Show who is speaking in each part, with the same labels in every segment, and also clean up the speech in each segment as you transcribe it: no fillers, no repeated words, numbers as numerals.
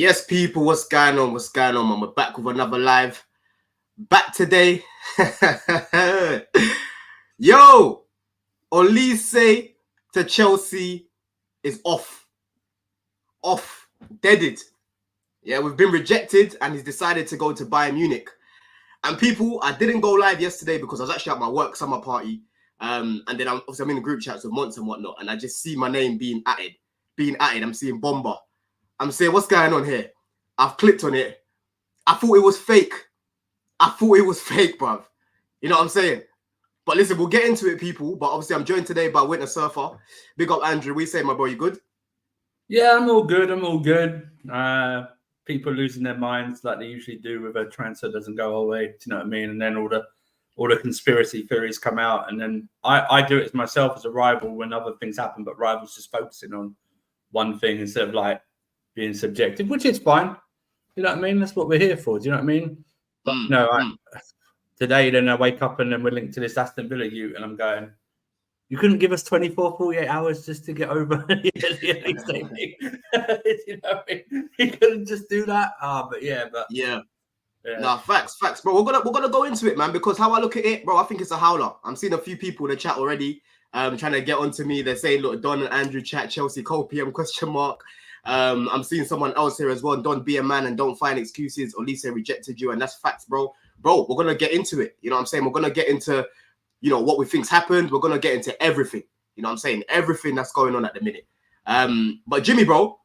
Speaker 1: Yes, people, what's going on? What's going on, man? We're back with another live. Back today. Yo, Olise to Chelsea is off. Deaded. Yeah, we've been rejected and he's decided to go to Bayern Munich. And people, I didn't go live yesterday because I was actually at my work summer party. And then I'm in the group chats with Monts and whatnot. And I just see my name being added. I'm seeing Bomber. I'm saying, what's going on here? I've clicked on it. I thought it was fake. Bruv. You know what I'm saying? But listen, we'll get into it, people. But obviously, I'm joined today by Winter Surfer. Big up, Andrew. We say, my bro, you good?
Speaker 2: Yeah, I'm all good. People losing their minds like they usually do with a transfer doesn't go away. Do you know what I mean? And then all the conspiracy theories come out. And then I do it as myself as a rival when other things happen, but rivals just focusing on one thing instead of like being subjective, which is fine. You know what I mean? That's what we're here for. Do you know what I mean? But today, then I wake up and then we're linked to this Aston Villa and I'm going, you couldn't give us 24, 48 hours just to get over the thing. You know what I mean? You couldn't just do that. Yeah.
Speaker 1: Nah, facts, bro. We're gonna go into it, man, because how I look at it, bro, I think it's a howler. I'm seeing a few people in the chat already trying to get onto me. They're saying, look, Don and Andrew chat, Chelsea, Cole PM, question mark. I'm seeing someone else here as well. Don't be a man and don't find excuses. Olise rejected you, and that's facts, bro. Bro, we're gonna get into it. You know what I'm saying? We're gonna get into, what we think's happened. We're gonna get into everything. You know what I'm saying? Everything that's going on at the minute. But Jimmy, bro,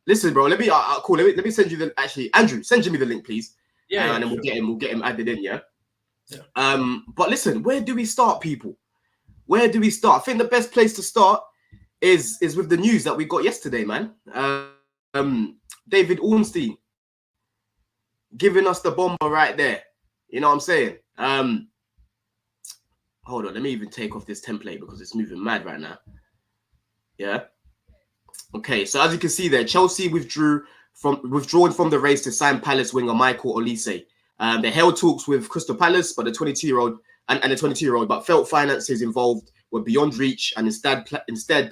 Speaker 1: listen, bro. Let me send you Andrew, send Jimmy the link, please.
Speaker 2: Yeah,
Speaker 1: and then we'll get him added in. Yeah. But listen, where do we start, people? Where do we start? I think the best place to start is with the news that we got yesterday, man. David Ornstein giving us the bomber right there. You know what I'm saying? Hold on, let me even take off this template because it's moving mad right now. Yeah. Okay, so as you can see there, Chelsea withdrawn from the race to sign Palace winger Michael Olise. They held talks with Crystal Palace, but the 22-year-old, but felt finances involved were beyond reach and instead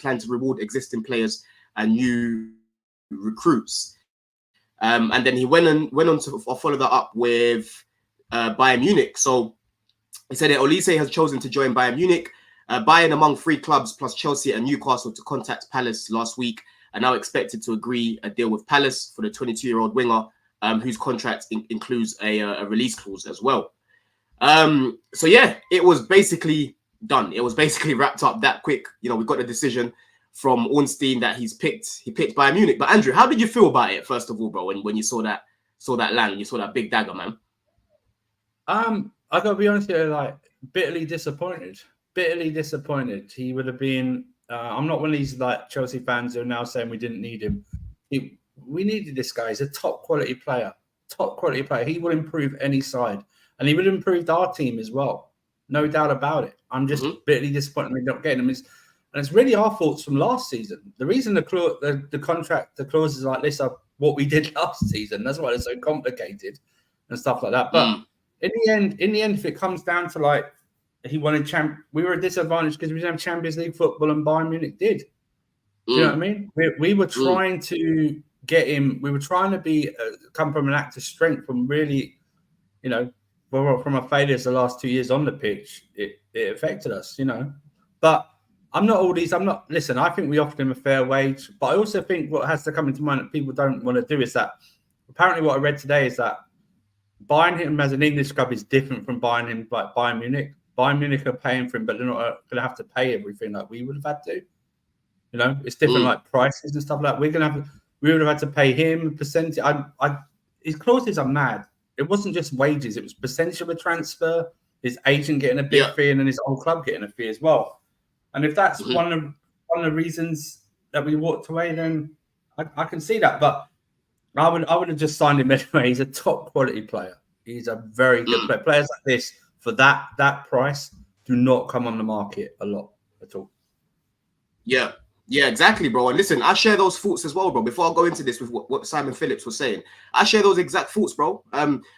Speaker 1: planned to reward existing players and new recruits. And then he went on to follow that up with Bayern Munich. So he said that Olise has chosen to join Bayern Munich. Bayern, among 3 clubs plus Chelsea and Newcastle, to contact Palace last week, are now expected to agree a deal with Palace for the 22-year-old winger, whose contract includes a release clause as well. So yeah, it was basically done. It was basically wrapped up that quick. We got the decision from Ornstein that he picked Bayern Munich. But Andrew, how did you feel about it, first of all, bro, when you saw that land, you saw that big dagger, man?
Speaker 2: I gotta be honest here, like bitterly disappointed. He would have been. I'm not one of these like Chelsea fans who are now saying we didn't need him. We needed this guy. He's a top quality player. He will improve any side, and he would have improved our team as well. No doubt about it. I'm just bitterly disappointed we're not getting him. And it's really our faults from last season. The reason the clauses like this are what we did last season. That's why it's so complicated and stuff like that. But in the end, if it comes down to like he wanted we were at a disadvantage because we didn't have Champions League football and Bayern Munich did. Do you know what I mean? We were trying to get him. We were trying to come from an act of strength from really, from our failures the last 2 years on the pitch. It affected us, But listen, I think we offered him a fair wage. But I also think what has to come into mind that people don't want to do is that apparently what I read today is that buying him as an English club is different from buying him like Bayern Munich. Bayern Munich are paying for him, but they're not going to have to pay everything like we would have had to. It's different like prices and stuff like that. We would have had to pay him a percentage. His clauses are mad. It wasn't just wages; it was percentage of a transfer, his agent getting a big fee, and then his old club getting a fee as well. And if that's one of the reasons that we walked away, then I can see that. But I would have just signed him anyway. He's a top quality player. He's a very good player. Players like this for that price do not come on the market a lot at all.
Speaker 1: Yeah, exactly, bro. And listen, I share those thoughts as well, bro. Before I go into this with what Simon Phillips was saying, I share those exact thoughts, bro.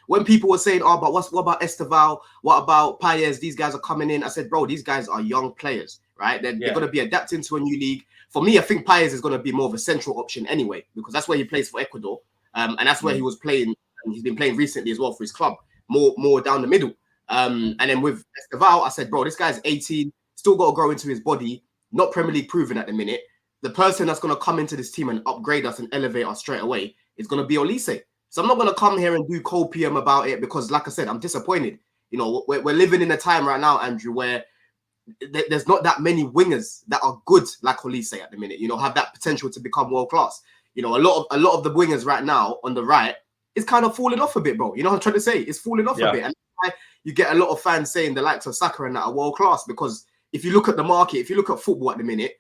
Speaker 1: When people were saying, but what about Esteval? What about Paez? These guys are coming in. I said, bro, these guys are young players, right? They're going to be adapting to a new league. For me, I think Paez is going to be more of a central option anyway, because that's where he plays for Ecuador. And that's where he was playing, and he's been playing recently as well for his club, more down the middle. And then with Esteval, I said, bro, this guy's 18, still got to grow into his body, not Premier League proven at the minute. The person that's going to come into this team and upgrade us and elevate us straight away is going to be Olise. So I'm not going to come here and do cold PM about it because, like I said, I'm disappointed. You know, we're living in a time right now, Andrew, where there's not that many wingers that are good like Olise at the minute. You know, have that potential to become world class. You know, a lot of the wingers right now on the right is kind of falling off a bit, bro. You know what I'm trying to say? It's falling off a bit, and you get a lot of fans saying the likes of Saka and that are world class because if you look at the market, if you look at football at the minute,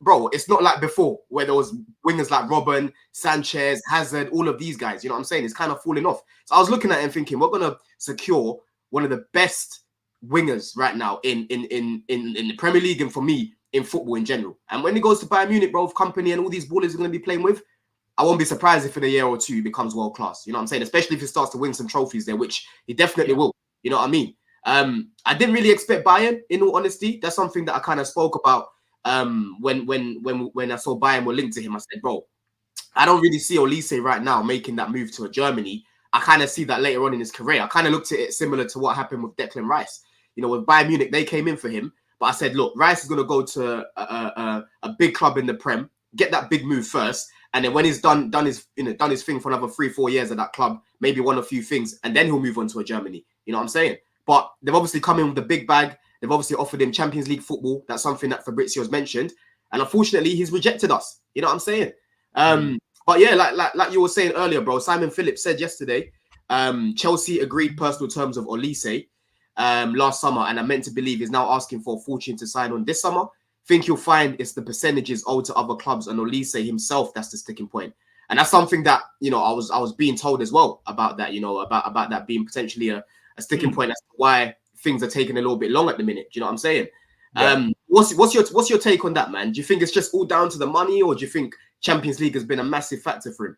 Speaker 1: bro, it's not like before where there was wingers like Robben, Sanchez, Hazard, all of these guys. You know what I'm saying? It's kind of falling off. So I was looking at it and thinking, we're gonna secure one of the best wingers right now in the Premier League and for me in football in general. And when he goes to Bayern Munich, bro, company and all these ballers are going to be playing with, I won't be surprised if in a year or two he becomes world class. You know what I'm saying? Especially if he starts to win some trophies there, which he definitely will. You know what I mean? I didn't really expect Bayern, in all honesty. That's something that I kind of spoke about when I saw Bayern were linked to him. I said, bro, I don't really see Olise right now making that move to a Germany. I kind of see that later on in his career. I kind of looked at it similar to what happened with Declan Rice. You know, with Bayern Munich, they came in for him. But I said, look, Rice is going to go to a big club in the Prem, get that big move first. And then when he's done his thing for another 3-4 years at that club, maybe won a few things, and then he'll move on to a Germany. You know what I'm saying? But they've obviously come in with the big bag. They've obviously offered him Champions League football. That's something that Fabrizio's mentioned. And unfortunately, he's rejected us. You know what I'm saying? But yeah, like you were saying earlier, bro, Simon Phillips said yesterday, Chelsea agreed personal terms of Olise last summer, and are meant to believe he's now asking for a fortune to sign on this summer. Think you'll find it's the percentages owed to other clubs and Olise himself that's the sticking point. And that's something that, you know, I was being told as well about that, you know, about that being potentially a sticking point as to why things are taking a little bit long at the minute. Do you know what I'm saying? Yeah. What's your take on that, man? Do you think it's just all down to the money, or do you think Champions League has been a massive factor for him?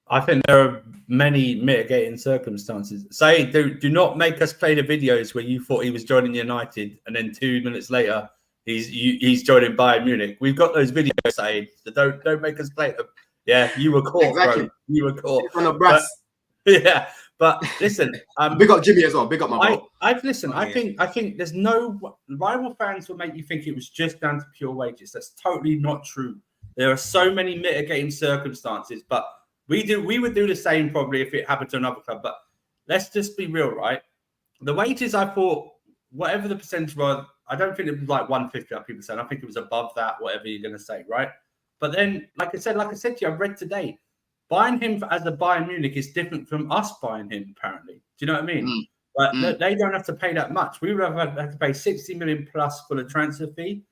Speaker 2: I think there are many mitigating circumstances. Say, do not make us play the videos where you thought he was joining United, and then 2 minutes later he's joining Bayern Munich. We've got those videos, Saeed, so don't make us play them. Yeah, you were caught, exactly. Bro. You were caught. Yeah, but listen,
Speaker 1: big up Jimmy as well. Big up my bro.
Speaker 2: I think there's no rival fans will make you think it was just down to pure wages. That's totally not true. There are so many mitigating circumstances, but we would do the same probably if it happened to another club. But let's just be real, right? The wages, I thought, whatever the percentage was, I don't think it was like 150, like people said. I think it was above that, whatever you're going to say, right? But then, like I said to you, I read today, buying him as a Bayern Munich is different from us buying him, apparently. Do you know what I mean? But they don't have to pay that much. We would have had to pay 60 million plus for the transfer fee.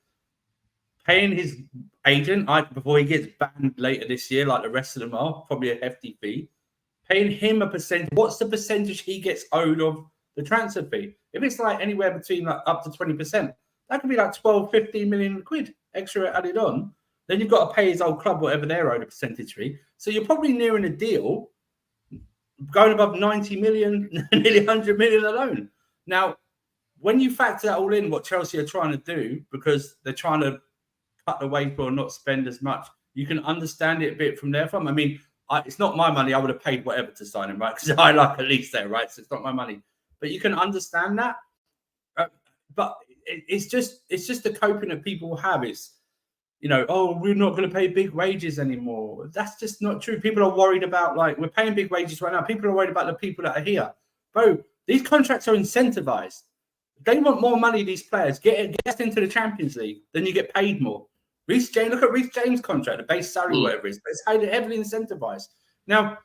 Speaker 2: Paying his agent before he gets banned later this year, like the rest of them are, probably a hefty fee. Paying him a percentage. What's the percentage he gets owed of the transfer fee? If it's like anywhere between like up to 20%, that could be like 12, 15 million quid extra added on. Then you've got to pay his old club whatever they're owed a percentage fee. So you're probably nearing a deal going above 90 million, nearly 100 million alone. Now, when you factor that all in, what Chelsea are trying to do, because they're trying to cut the way for not spend as much, you can understand it a bit from there. I mean, it's not my money. I would have paid whatever to sign him, right? Because I like Olise there, right? So it's not my money. But you can understand that. But it's just the coping that people have. It's, you know, oh, we're not going to pay big wages anymore. That's just not true. People are worried about, like, we're paying big wages right now. People are worried about the people that are here. Bro, these contracts are incentivized. They want more money, these players. Get into the Champions League, then you get paid more. Reece James, look at Reece James' contract, the base salary, whatever it is. But it's heavily incentivized. Now,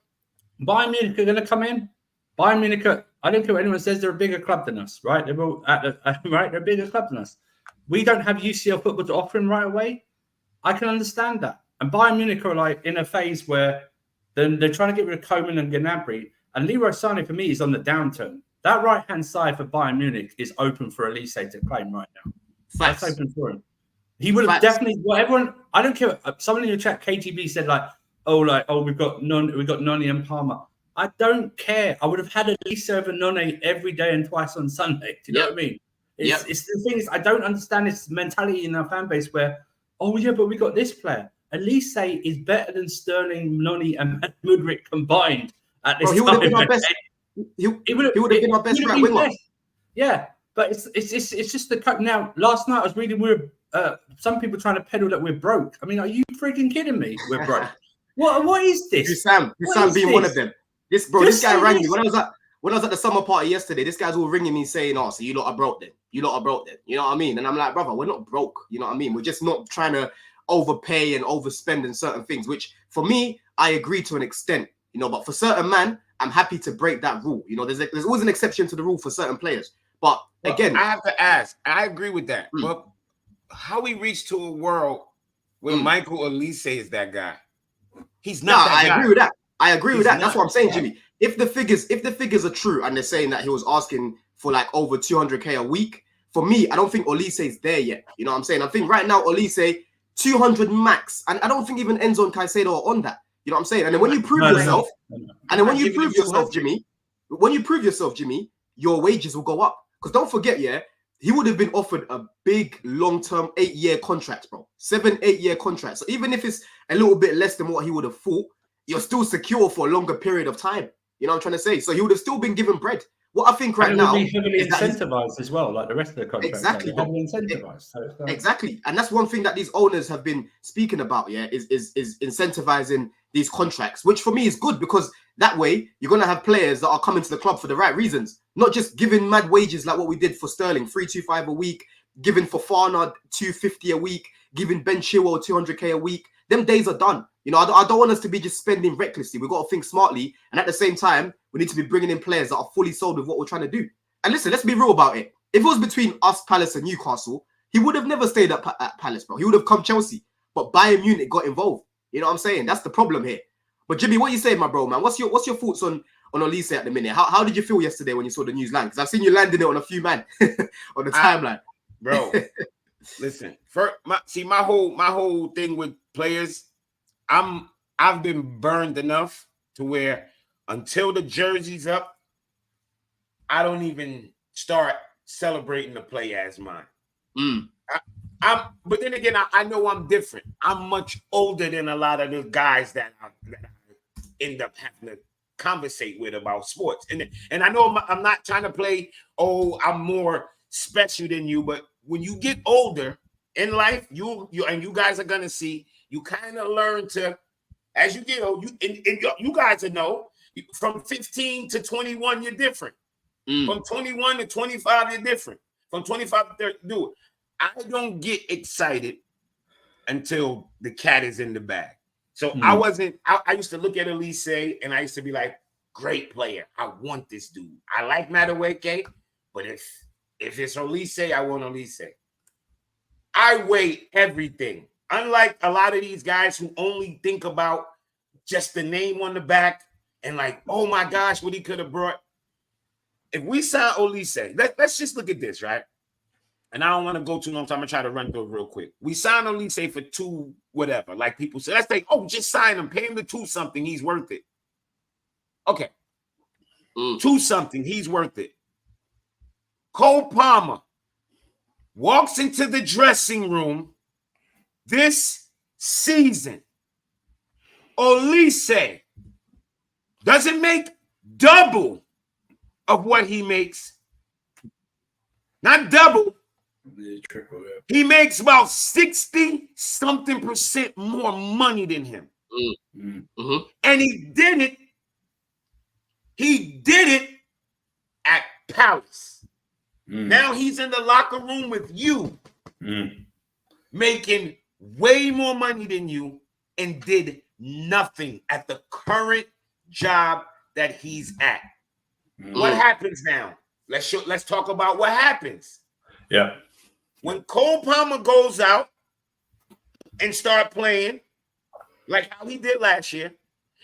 Speaker 2: Bayern Munich are going to come in. Bayern Munich, I don't care what anyone says, they're a bigger club than us, right? They're all right. They're a bigger club than us. We don't have UCL football to offer him right away. I can understand that. And Bayern Munich are like in a phase where they're trying to get rid of Coman and Gnabry. And Leroy Sané, for me, is on the downturn. That right-hand side for Bayern Munich is open for Olise to claim right now. That's open for him. He would have definitely. Well, everyone, I don't care. Someone in your chat, KGB, said we've got Noni and Palmer. I don't care. I would have had Olise over Noni every day and twice on Sunday. Do you know what I mean? It's the thing is, I don't understand this mentality in our fan base where, oh yeah, but we got this player. Olise is better than Sterling, Noni, and Mudryk combined at this
Speaker 1: Bro, he would have been our best.
Speaker 2: time.
Speaker 1: He would have been our best right winger.
Speaker 2: Yeah, but it's just the cut. Now, last night I was reading some people trying to peddle that we're broke. I mean, are you freaking kidding me? We're broke. What is this?
Speaker 1: Sam being one of them. This guy rang me when I was at the summer party yesterday. This guy's all ringing me saying, "Oh, so you lot are broke then? You lot are broke then?" You know what I mean? And I'm like, brother, we're not broke. You know what I mean? We're just not trying to overpay and overspend in certain things. Which for me, I agree to an extent. You know, but for certain man, I'm happy to break that rule. You know, there's always an exception to the rule for certain players. But again,
Speaker 3: I have to ask. I agree with that. But how we reach to a world where Michael Olise is that guy? He's not.
Speaker 1: I agree with that. I agree with that. That's what I'm saying, Jimmy. If the figures are true and they're saying that he was asking for like over 200k a week, for me, I don't think Olise is there yet. You know what I'm saying? I think right now Olise 200 max, and I don't think even Enzo and Caicedo are on that. You know what I'm saying? And then when you prove yourself, Jimmy, your wages will go up. Because don't forget, he would have been offered a big long-term 8-year contract, bro. 7-8-year contract. So even if it's a little bit less than what he would have thought, you're still secure for a longer period of time. You know what I'm trying to say? So he would have still been given bread. What I think right now
Speaker 2: be heavily incentivized as well, like the rest of the contract.
Speaker 1: Exactly,
Speaker 2: heavily incentivized.
Speaker 1: Exactly, and that's one thing that these owners have been speaking about. Is incentivizing these contracts, which for me is good because that way you're gonna have players that are coming to the club for the right reasons, not just giving mad wages like what we did for Sterling, 325 a week, giving for Fafana 250 a week, giving Ben Chilwell 200k a week. Them days are done. You know, I don't want us to be just spending recklessly. We've got to think smartly. And at the same time, we need to be bringing in players that are fully sold with what we're trying to do. And listen, let's be real about it. If it was between us, Palace and Newcastle, he would have never stayed at Palace, bro. He would have come Chelsea. But Bayern Munich got involved. You know what I'm saying? That's the problem here. But Jimmy, what you saying, my bro, man? What's your thoughts on Olise at the minute? How did you feel yesterday when you saw the news land? Because I've seen you landing it on a few man on the timeline.
Speaker 3: Bro, listen. My whole thing with players, I've been burned enough to where until the jersey's up, I don't even start celebrating the play as mine. But then again, I know I'm different. I'm much older than a lot of the guys that I end up having to conversate with about sports. And I know I'm not trying to play, I'm more special than you, but when you get older in life, you guys are gonna see, you kind of learn to, as you get old, you guys will know, from 15 to 21, you're different. From 21 to 25, you're different. From 25 to 30, do it. I don't get excited until the cat is in the bag. So I used to look at Olise and I used to be like, great player. I want this dude. I like Madueke, but if it's Olise, I want Olise. I weigh everything. Unlike a lot of these guys who only think about just the name on the back and like, oh my gosh, what he could have brought. If we sign Olise, let's just look at this, right? And I don't want to go too long, so I'm going to try to run through it real quick. We signed Olise for 2 whatever. Like people say, let's say, just sign him. Pay him the 2 something. He's worth it. Okay. 2 something. He's worth it. Cole Palmer walks into the dressing room this season. Olise doesn't make double of what he makes. Not double. He makes about 60-something% more money than him. And he did it at Palace. Now he's in the locker room with you, making way more money than you, and did nothing at the current job that he's at. What happens now? Let's talk about what happens.
Speaker 2: Yeah.
Speaker 3: When Cole Palmer goes out and start playing like how he did last year,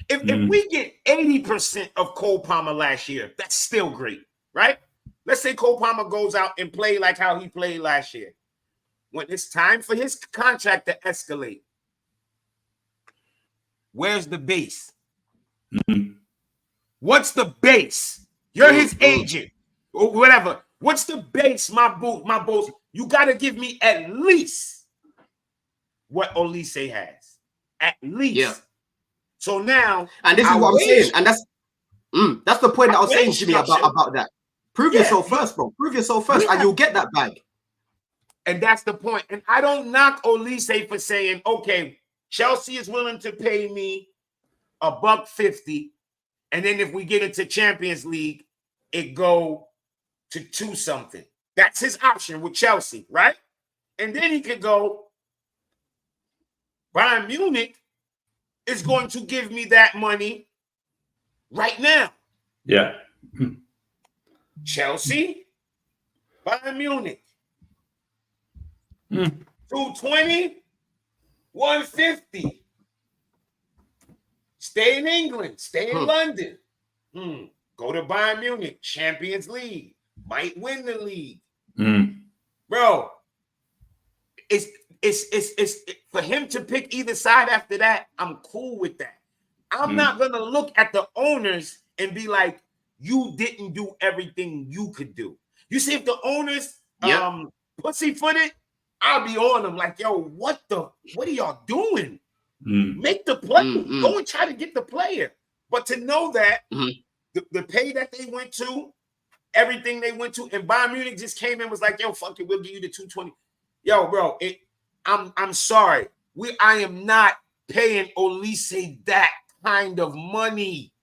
Speaker 3: if we get 80% of Cole Palmer last year, that's still great, right? Let's say Cole Palmer goes out and play like how he played last year. When it's time for his contract to escalate, where's the base? What's the base? You're his agent or whatever. What's the base, my boss? You got to give me at least what Olise has. at least.
Speaker 1: Yeah.
Speaker 3: So now,
Speaker 1: and this is what I'm saying, and that's the point that I was saying, Jimmy, about that. Prove yourself first, bro. Prove yourself first, and you'll get that bag.
Speaker 3: And that's the point. And I don't knock Olise for saying, okay, Chelsea is willing to pay me $150, and then if we get into Champions League, it go to 2 something. That's his option with Chelsea, right? And then he could go, Bayern Munich is going to give me that money right now.
Speaker 2: Yeah.
Speaker 3: Chelsea, Bayern Munich. 220, 150. Stay in England, stay in London. Go to Bayern Munich, Champions League. Might win the league. Bro, it's for him to pick either side after that, I'm cool with that. I'm not gonna look at the owners and be like, you didn't do everything you could do. You see, if the owners pussyfooted, I'll be on them like, yo, what are y'all doing? Make the play. Go and try to get the player. But to know that the pay that they went to, everything they went to, and Bayern Munich just came in and was like, yo, fuck it, we'll give you the 220. Yo, bro, I'm sorry. I am not paying Olise that kind of money.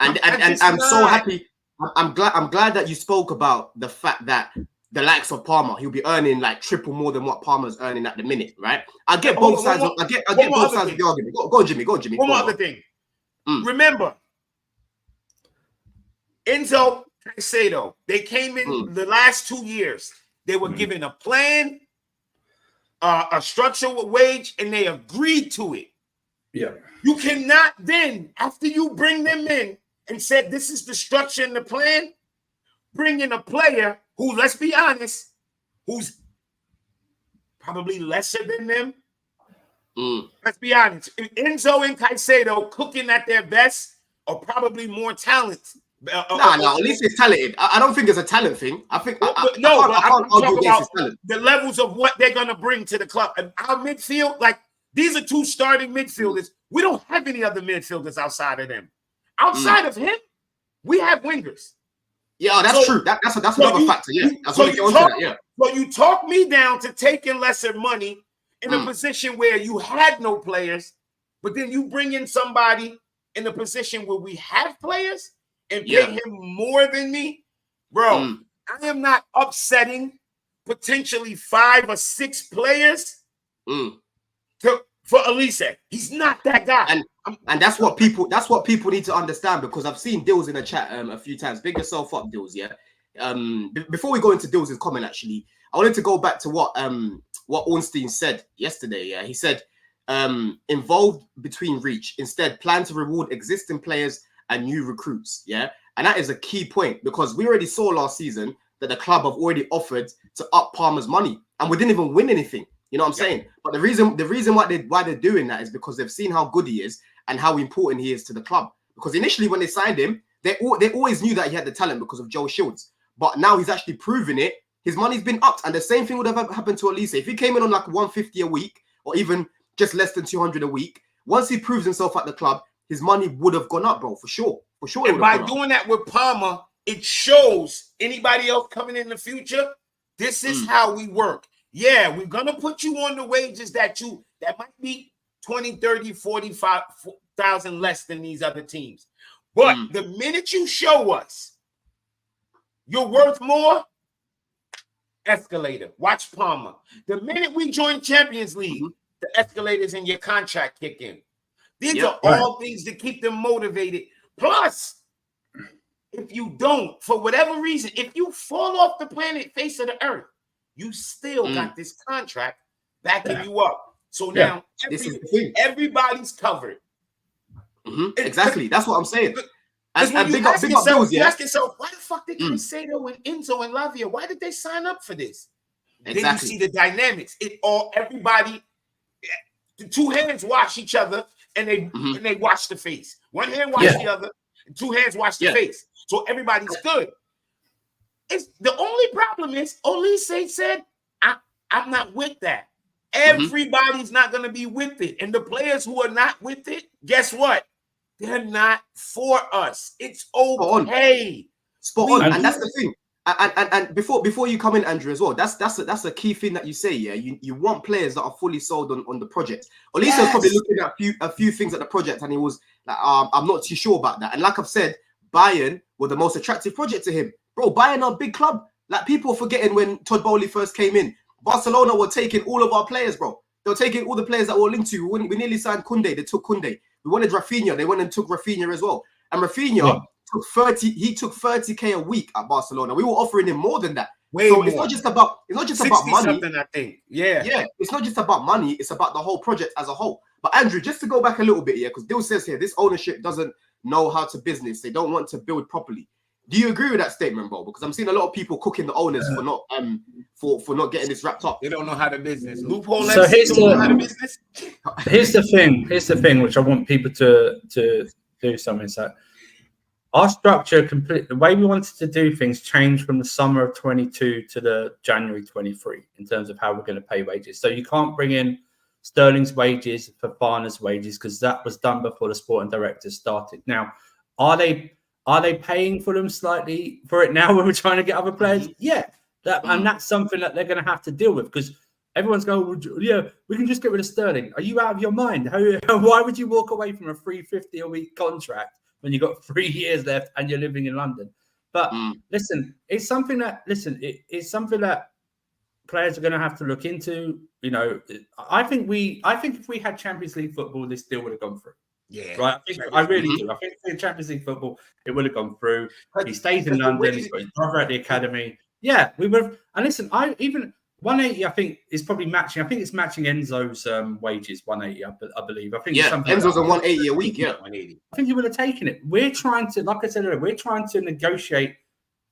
Speaker 1: And I'm so happy. I'm glad that you spoke about the fact that the likes of Palmer, he'll be earning like triple more than what Palmer's earning at the minute, right? I get both sides. I get both sides of the argument. Go on, Jimmy.
Speaker 3: One more other thing. Remember, Enzo Caicedo, they came in the last 2 years. They were given a plan, a structure with wage, and they agreed to it.
Speaker 2: Yeah.
Speaker 3: You cannot then, after you bring them in and said this is the structure and the plan, bring in a player who, let's be honest, who's probably lesser than them. Let's be honest. Enzo and Caicedo cooking at their best are probably more talented.
Speaker 1: At least it's talented. I don't think it's a talent thing. I think
Speaker 3: I'm talking about the levels of what they're gonna bring to the club. And our midfield, like these are 2 starting midfielders. We don't have any other midfielders outside of them. Outside of him, we have wingers.
Speaker 1: Yeah, that's true. That's another factor. Yeah, so
Speaker 3: you talk me down to taking lesser money in a position where you had no players, but then you bring in somebody in a position where we have players and pay him more than me, bro. I am not upsetting potentially 5 or 6 players for Olise. He's not that guy.
Speaker 1: And that's what people need to understand, because I've seen Dills in the chat a few times. Big yourself up, Dills. Yeah. Before we go into Dills' comment, actually, I wanted to go back to what Ornstein said yesterday. Yeah, he said involved between reach. Instead, plan to reward existing players and new recruits. Yeah, and that is a key point, because we already saw last season that the club have already offered to up Palmer's money, and we didn't even win anything. You know what I'm saying? But the reason why they're doing that is because they've seen how good he is and how important he is to the club. Because initially when they signed him, they always knew that he had the talent because of Joe Shields. But now he's actually proven it. His money's been upped, and the same thing would have happened to Olise. If he came in on like 150 a week, or even just less than 200 a week, once he proves himself at the club, his money would have gone up, bro, for sure. For sure.
Speaker 3: And by doing that with Palmer, it shows anybody else coming in the future, this is how we work. Yeah, we're going to put you on the wages that might be 20, 30, 45,000 less than these other teams. But the minute you show us you're worth more, escalator. Watch Palmer. The minute we join Champions League, the escalators in your contract kick in. These are all things to keep them motivated. Plus, if you don't, for whatever reason, if you fall off the planet face of the earth, you still got this contract backing you up. So now everybody's covered.
Speaker 1: Exactly. That's what I'm saying. And
Speaker 3: you ask yourself, why the fuck did Caicedo and Enzo and Lavia, why did they sign up for this? Exactly. Then you see the dynamics. Everybody, the 2 hands wash each other, and they wash the face. One hand wash the other, and 2 hands wash the face. So everybody's good. It's the only problem is Olise said, I'm not with that. Everybody's not going to be with it. And the players who are not with it, guess what? They're not for us. It's okay.
Speaker 1: Spot on. And that's the thing. And before you come in, Andrew, as well, that's a key thing that you say. Yeah, you want players that are fully sold on the project. Olise was probably looking at a few things at the project, and he was like, I'm not too sure about that. And like I've said, Bayern were the most attractive project to him, bro. Bayern are a big club. Like, people are forgetting when Todd Bowley first came in, Barcelona were taking all of our players, bro. They were taking all the players that were linked to. We nearly signed Koundé. They took Koundé. We wanted Rafinha. They went and took Rafinha as well. And Rafinha took 30. He took 30K a week at Barcelona. We were offering him more than that. It's not just about money.
Speaker 3: Something, I think. Yeah.
Speaker 1: It's not just about money. It's about the whole project as a whole. But Andrew, just to go back a little bit, because Dill says here, this ownership doesn't know how to business. They don't want to build properly. Do you agree with that statement, bro? Because I'm seeing a lot of people cooking the owners for not for not getting this wrapped up.
Speaker 3: They don't know how to business. Loophole.
Speaker 2: So here's the thing, which I want people to do something. So our structure, the way we wanted to do things, changed from the summer of 22 to the January 23 in terms of how we're going to pay wages. So you can't bring in Sterling's wages for Farner's wages because that was done before the sporting director started. Now, are they paying for them slightly for it now when we're trying to get other players? Yeah. And that's something that they're going to have to deal with because everyone's going, well, yeah, we can just get rid of Sterling. Are you out of your mind? Why would you walk away from a $350 a week contract when you've got 3 years left and you're living in London? But listen, it's something that players are going to have to look into. You know, I think if we had Champions League football, this deal would have gone through. Yeah, right. I really do. I think for Champions League football, it would have gone through. He stays in London. He's got his brother at the academy. Yeah, we would have. And listen, even 180, I think is probably matching. I think it's matching Enzo's wages. 180, I believe. I think
Speaker 1: Enzo's on 180 a week. Yeah,
Speaker 3: 180.
Speaker 1: I
Speaker 2: think he would have taken it. We're trying to, like I said earlier, we're trying to negotiate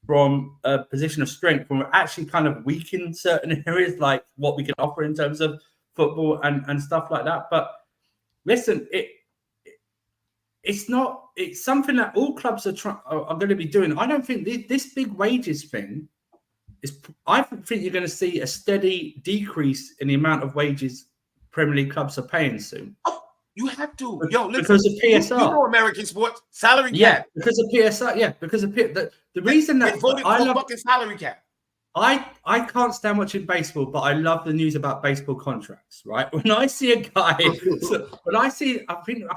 Speaker 2: from a position of strength. When we're actually kind of weak in certain areas, like what we can offer in terms of football and stuff like that. But listen, It's something that all clubs are going to be doing. I don't think this big wages thing is. I think you're going to see a steady decrease in the amount of wages Premier League clubs are paying soon.
Speaker 3: Oh, you have to, listen,
Speaker 2: because of PSR.
Speaker 3: You know American sports salary cap.
Speaker 2: Yeah, because of PSR. Yeah, because of the reason that
Speaker 3: I love fucking salary cap.
Speaker 2: I can't stand watching baseball, but I love the news about baseball contracts, right? When I see a guy, I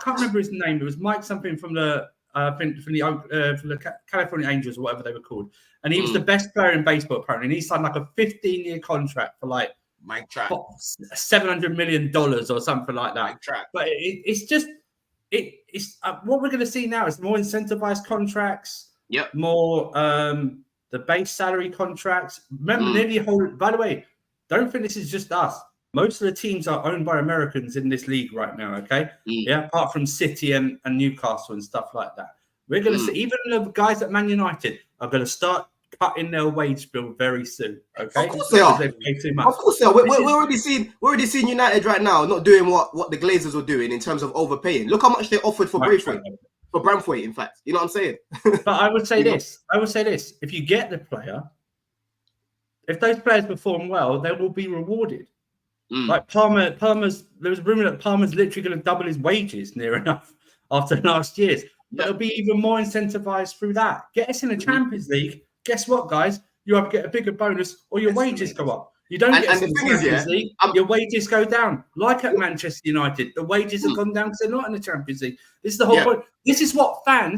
Speaker 2: can't remember his name. It was Mike something from the California Angels or whatever they were called. And he was the best player in baseball, apparently. And he signed like a 15-year contract for like $700 million or something like that. But it's what we're going to see now is more incentivized contracts, more the base salary contracts. Remember, by the way, don't think this is just us. Most of the teams are owned by Americans in this league right now, okay? Yeah, apart from City and Newcastle and stuff like that. We're going to see, even the guys at Man United are going to start cutting their wage bill very soon, okay?
Speaker 1: Of course they are. Of course they are. We're already seeing United right now not doing what the Glazers were doing in terms of overpaying. Look how much they offered for Braithwaite. For Braithwaite, in fact. You know what I'm saying?
Speaker 2: But I would say this. If you get the player, if those players perform well, they will be rewarded. Like Palmer, there was a rumor that Palmer's literally going to double his wages near enough after last year's. But it'll be even more incentivized through that. Get us in the Champions League. Guess what, guys? You either get a bigger bonus or your wages go up. You don't get us in the Champions League, your wages go down. Like at Manchester United, the wages have gone down because they're not in the Champions League. This is the whole point. This is what I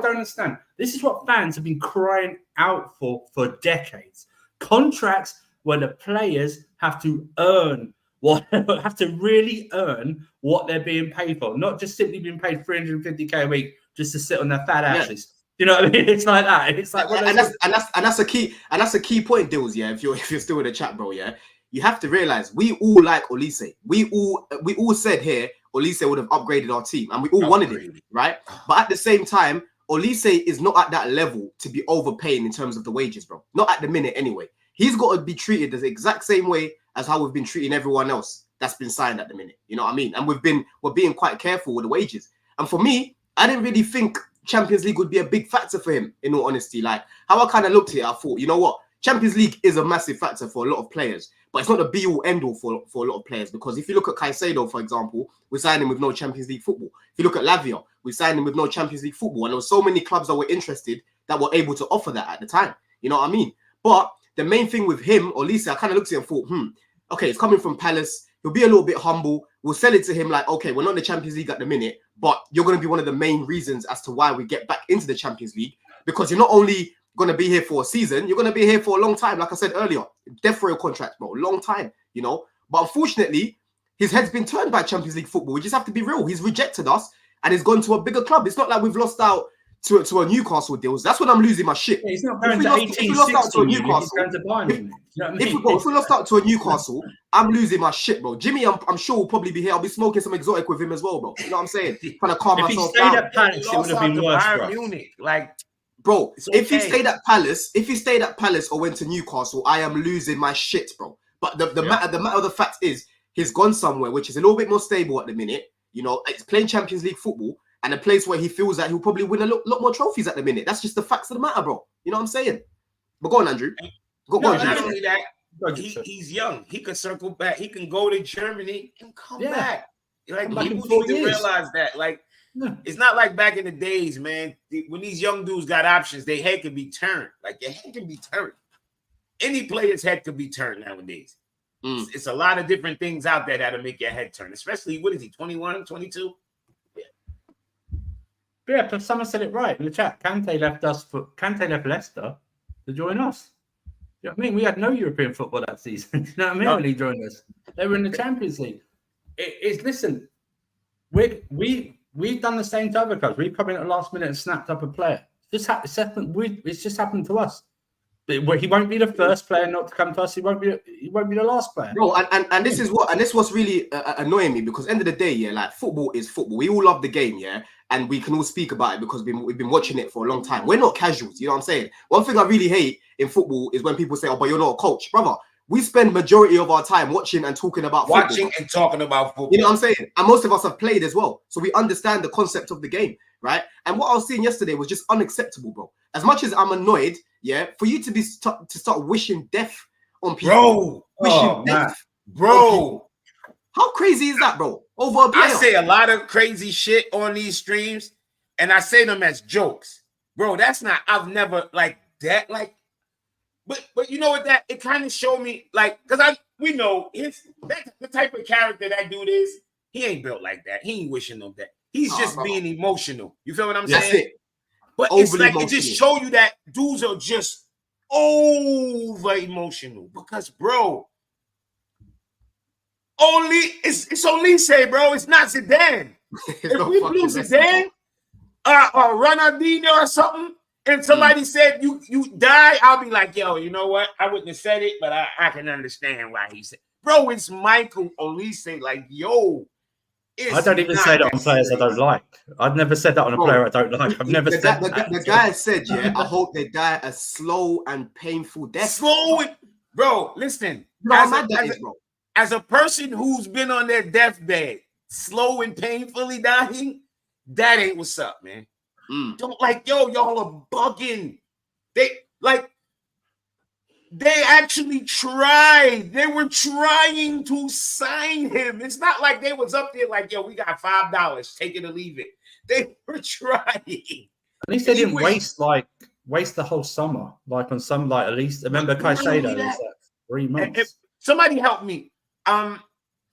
Speaker 2: don't understand. This is what fans have been crying out for decades. Contracts where the players have to really earn what they're being paid for, not just simply being paid $350K a week just to sit on their fat asses. You know what I mean? It's like that. It's like
Speaker 1: that's a key point, Dills. Yeah, if you're still in the chat, bro. Yeah, you have to realize we all like Olise. We all said here Olise would have upgraded our team, and we all wanted it, right? But at the same time, Olise is not at that level to be overpaying in terms of the wages, bro. Not at the minute, anyway. He's got to be treated the exact same way as how we've been treating everyone else that's been signed at the minute. You know what I mean? And we're being quite careful with the wages. And for me, I didn't really think Champions League would be a big factor for him, in all honesty. Like, how I kind of looked at it, I thought, you know what? Champions League is a massive factor for a lot of players. but it's not the be all end all for a lot of players. Because if you look at Caicedo, for example, we signed him with no Champions League football. If you look at Lavia, we signed him with no Champions League football, and there were so many clubs that were interested that were able to offer that at the time. You know what I mean? But the main thing with him, Olise, I kind of looked at him and thought, okay, it's coming from Palace. He'll be a little bit humble. We'll sell it to him like, okay, we're not in the Champions League at the minute, but you're going to be one of the main reasons as to why we get back into the Champions League, because you're not only going to be here for a season, you're going to be here for a long time. Like I said earlier, death row contract, bro, long time, you know. But unfortunately, his head's been turned by Champions League football. We just have to be real. He's rejected us and he's gone to a bigger club. It's not like we've lost out to a Newcastle deals. That's when I'm losing my shit.
Speaker 2: Yeah, he's not going to 18, if we lost out to a Newcastle, he's going to Bayern. You know what I mean?
Speaker 1: If we lost out to a Newcastle, I'm losing my shit, bro. Jimmy, I'm sure will probably be here. I'll be smoking some exotic with him as well, bro. You know what I'm saying? Trying to calm myself down.
Speaker 2: If he stayed at Palace, it would have been worse for us.
Speaker 3: Munich, like,
Speaker 1: bro,
Speaker 3: okay.
Speaker 1: if he stayed at Palace or went to Newcastle, I am losing my shit, bro. But the matter of the fact is, he's gone somewhere which is a little bit more stable at the minute. You know, it's playing Champions League football and a place where he feels that he'll probably win a lot more trophies at the minute. That's just the facts of the matter, bro. You know what I'm saying? But go on, Andrew. Go on,
Speaker 3: not
Speaker 1: Andrew.
Speaker 3: only that, he's young. He can circle back. He can go to Germany and come back. Like, people need to realize that. Like, it's not like back in the days, man. When these young dudes got options, their head can be turned. Like, your head can be turned. Any player's head could be turned nowadays. It's a lot of different things out there that'll make your head turn, especially, what is he, 21, 22?
Speaker 2: Yeah, but someone said it right in the chat. Kante left Leicester to join us. You know what I mean? We had no European football that season. You know what I mean? When he joined us, they were in the Champions League. Listen, we've done the same to other clubs. We've come in at the last minute and snapped up a player. It's just happened to us. But he won't be the first player not to come to us. He won't be the last player.
Speaker 1: No, and this is what's really annoying me, because end of the day, like, football is football. We all love the game, and we can all speak about it because we've been watching it for a long time. We're not casuals, you know what I'm saying? One thing I really hate in football is when people say, "Oh, but you're not a coach, brother." We spend majority of our time watching and talking about football.
Speaker 3: And talking about football.
Speaker 1: You know what I'm saying? And most of us have played as well, so we understand the concept of the game, right? And what I was seeing yesterday was just unacceptable, bro. As much as I'm annoyed, for you to start wishing death on people,
Speaker 3: bro.
Speaker 1: How crazy is that, bro? Over a player.
Speaker 3: I say a lot of crazy shit on these streams, and I say them as jokes, bro. That's not. I've never like that. Like, but you know what? That it kind of showed me, like, because we know the type of character that dude is. He ain't built like that. He ain't wishing no death. He's just being emotional. You feel what I'm saying?
Speaker 1: That's it.
Speaker 3: But it's like it just show you that dudes are just over emotional, because, bro, it's Olise, bro. It's not Zidane. If we blew Zidane or Ronaldinho or something, and somebody said you die, I'll be like, yo, you know what? I wouldn't have said it, but I can understand why he said. Bro, it's Michael Olise. Like, yo.
Speaker 2: I don't even say that on players I don't like. I've never said that on a player I don't like. I've never said that.
Speaker 1: The guy said, I hope they die a slow and painful death.
Speaker 3: Bro, listen. As a person who's been on their deathbed, slow and painfully dying, that ain't what's up, man. Don't, like, yo, y'all are bugging. They actually tried. They were trying to sign him. It's not like they was up there like, yo, we got $5. Take it or leave it. They were trying. At
Speaker 2: least they didn't waste the whole summer. Like on some, like, at least remember Caicedo was 3 months.
Speaker 3: Somebody help me.